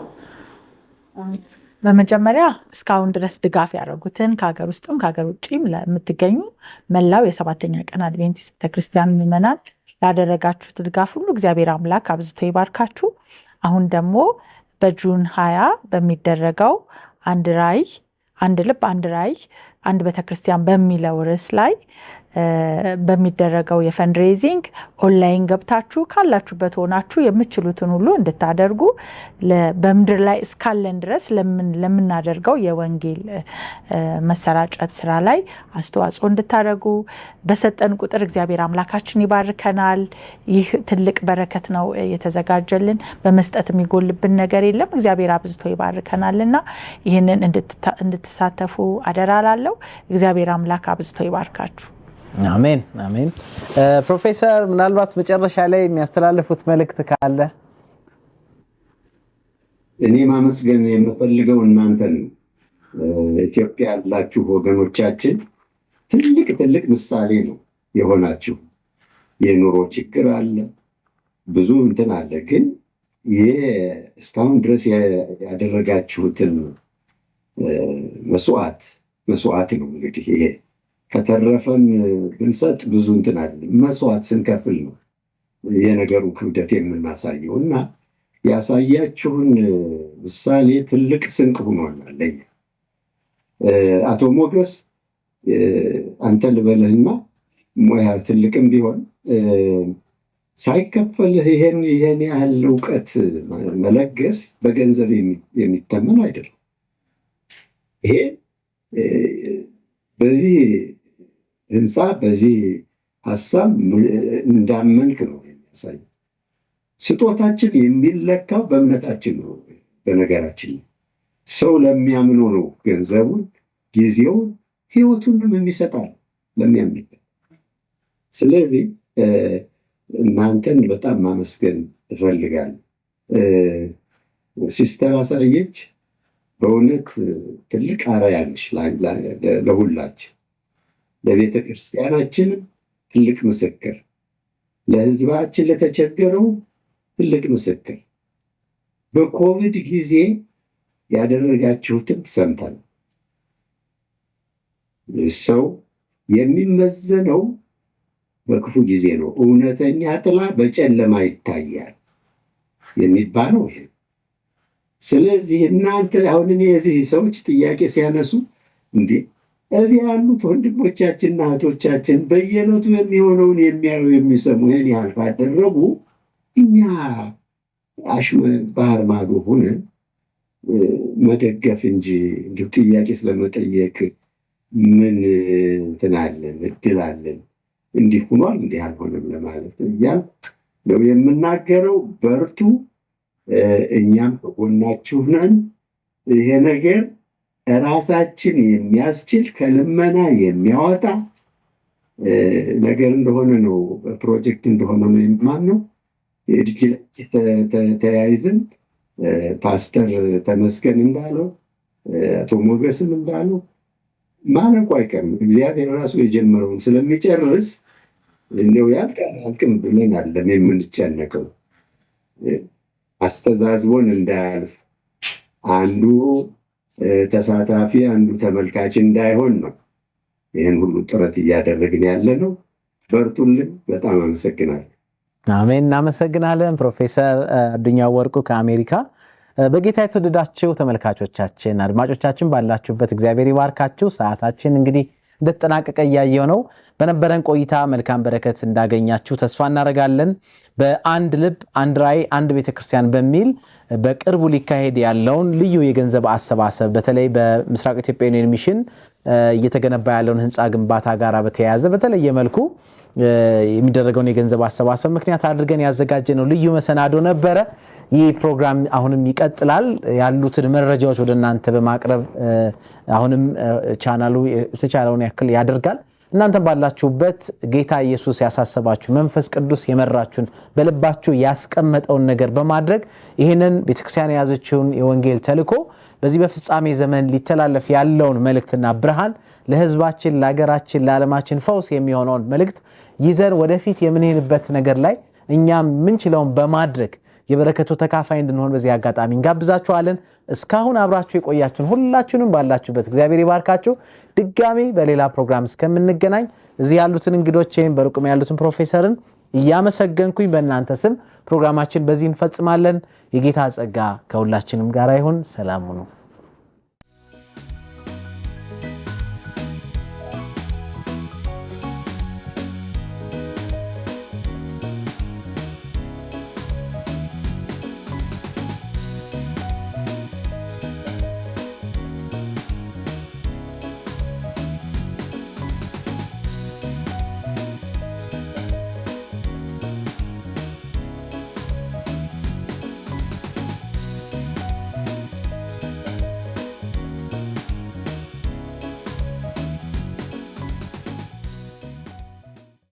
በመጀመሪያ እስካሁን ድረስ ድጋፍ ያደረጉትን ከሀገር ውስጥም ከሀገር ውጭም ለምትገኙ መላው የሰባተኛ ቀን አድቬንቲስት ቤተክርስቲያን ምዕመናን ላደረጋችሁት ድጋፍ ሁሉ እግዚአብሔር አምላክ አብዝቶ ይባርካችሁ። አሁን ደግሞ በጁን 20 በሚደረገው አንድ ራዕይ አንድ ልብ አንድ ራዕይ አንድ ቤተክርስቲያን በሚለው ርዕስ ላይ በሚደረገው የፈንድሬዚንግ ኦንላይን ገብታችሁ ካላችሁበት ሆናችሁ የምትችሉትን ሁሉ እንድታደርጉ በምድር ላይ እስካለን ድረስ ለምናደርገው የወንጌል መሰራጨት ስራ ላይ አስተዋጽኦ እንድታደርጉ በሰጠን ቁጥር እግዚአብሔር አምላካችን ይባርከናል። ይህ ትልቅ በረከት ነው የተዘጋጀልን። በመስጠት የሚጎልብን ነገር የለም። እግዚአብሔር አብዝቶ ይባርከናልና ይህንን እንድትሳተፉ አደራላለሁ። እግዚአብሔር አምላክ አብዝቶ ይባርካችሁ። አሜን አሜን። ፕሮፌሰር ምናልባት መጨረሻ ላይ የሚያስተላልፉት መልእክት ካለ? እኔ ማመስገን የምፈልገው እናንተን ኢትዮጵያ ያላችሁ ወገኖቻችን ትልቅ ምሳሌ ነው የሆናችሁ። የኑሮ ችግር አለ፣ ብዙ እንትን አለ። ግን እስካሁን ድረስ ያደረጋችሁትን መስዋዕት ነው እንግዲህ ይሄ ከተረፈን ብንሰጥ ብዙ እንትን አለ። መስዋዕት ስንከፍል ነው የነገሩ ክብደት የምናሳየው እና ያሳያችሁን ምሳሌ ትልቅ ስንቅ ሆኖናል ለኛ። አቶ ሞገስ አንተ ልበልህና ሙያ ትልቅም ቢሆን ሳይከፈልህ ይሄን ያህል እውቀት መለገስ በገንዘብ የሚተመን አይደለም። ይሄ በዚህ ህንፃ በዚህ ሀሳብ እንዳመንክ ነው የሚያሳይ። ስጦታችን የሚለካው በእምነታችን ነው። በነገራችን ሰው ለሚያምነው ነው ገንዘቡን፣ ጊዜውን፣ ህይወቱንም የሚሰጣል ለሚያምንበት። ስለዚህ እናንተን በጣም ማመስገን እፈልጋለሁ። ሲስተር አሳየች በእውነት ትልቅ አርአያ ነሽ ለሁላችን፣ ለቤተ ክርስቲያናችንም ትልቅ ምስክር፣ ለህዝባችን ለተቸገረው ትልቅ ምስክር። በኮቪድ ጊዜ ያደረጋችሁትን ሰምተን ሰው የሚመዘነው በክፉ ጊዜ ነው። እውነተኛ ጥላ በጨለማ ይታያል የሚባለው ይሄ። ስለዚህ እናንተ አሁን እኔ የዚህ ሰዎች ጥያቄ ሲያነሱ እንዴ እዚህ ያሉት ወንድሞቻችንና እህቶቻችን በየዕለቱ የሚሆነውን የሚያዩ የሚሰሙ ይህን ያህል ካደረጉ እኛ ባህር ማዶ ሆነን መደገፍ እንጂ እንዲሁ ጥያቄ ስለመጠየቅ ምን እንትን አለን እድል አለን? እንዲህ ሆኗል እንዲህ አልሆነም ለማለት እያልኩ ነው የምናገረው። በርቱ፣ እኛም ከጎናችሁ ነን። ይሄ ነገር ራሳችን የሚያስችል ከልመና የሚያወጣ ነገር እንደሆነ ነው፣ ፕሮጀክት እንደሆነ ነው የማምነው። እጅ ተያይዘን ፓስተር ተመስገን እንዳለው አቶ ሞገስም እንዳለው ማለቁ አይቀርም። እግዚአብሔር ራሱ የጀመረውን ስለሚጨርስ እንደው ያልቅም ብለን አለም የምንጨነቀው። አስተዛዝቦን እንዳያልፍ አንዱ ተሳታፊ አንዱ ተመልካች እንዳይሆን ነው ይህን ሁሉ ጥረት እያደረግን ያለ ነው። በርቱልን። በጣም አመሰግናለሁ። አሜን። እናመሰግናለን ፕሮፌሰር አዱኛው ወርቁ ከአሜሪካ። በጌታ የተወደዳችሁ ተመልካቾቻችን፣ አድማጮቻችን ባላችሁበት እግዚአብሔር ይባርካችሁ። ሰዓታችን እንግዲህ እንደተጠናቀቀ እያየው ነው። በነበረን ቆይታ መልካም በረከት እንዳገኛችሁ ተስፋ እናደርጋለን። በአንድ ልብ አንድ ራዕይ አንድ ቤተክርስቲያን በሚል በቅርቡ ሊካሄድ ያለውን ልዩ የገንዘብ አሰባሰብ በተለይ በምስራቅ ኢትዮጵያ ዩኒየን ሚሽን እየተገነባ ያለውን ህንፃ ግንባታ ጋር በተያያዘ በተለየ መልኩ የሚደረገውን የገንዘብ አሰባሰብ ምክንያት አድርገን ያዘጋጀነው ልዩ መሰናዶ ነበረ። ይህ ፕሮግራም አሁንም ይቀጥላል። ያሉትን መረጃዎች ወደ እናንተ በማቅረብ አሁንም ቻናሉ የተቻለውን ያክል ያደርጋል። እናንተ ባላችሁበት ጌታ ኢየሱስ ያሳሰባችሁ መንፈስ ቅዱስ የመራችሁን በልባችሁ ያስቀመጠውን ነገር በማድረግ ይህንን ቤተክርስቲያን የያዘችውን የወንጌል ተልእኮ በዚህ በፍጻሜ ዘመን ሊተላለፍ ያለውን መልእክትና ብርሃን ለህዝባችን፣ ለሀገራችን፣ ለዓለማችን ፈውስ የሚሆነውን መልእክት ይዘን ወደፊት የምንሄድበት ነገር ላይ እኛም ምንችለውን በማድረግ የበረከቱ ተካፋይ እንድንሆን በዚህ አጋጣሚ እንጋብዛችኋለን። እስካሁን አብራችሁ የቆያችሁን ሁላችሁንም ባላችሁበት እግዚአብሔር ይባርካችሁ። ድጋሚ በሌላ ፕሮግራም እስከምንገናኝ እዚህ ያሉትን እንግዶቼን በሩቅም ያሉትን ፕሮፌሰርን እያመሰገንኩኝ በእናንተ ስም ፕሮግራማችን በዚህ እንፈጽማለን። የጌታ ጸጋ ከሁላችንም ጋር ይሁን። ሰላም ሁኑ።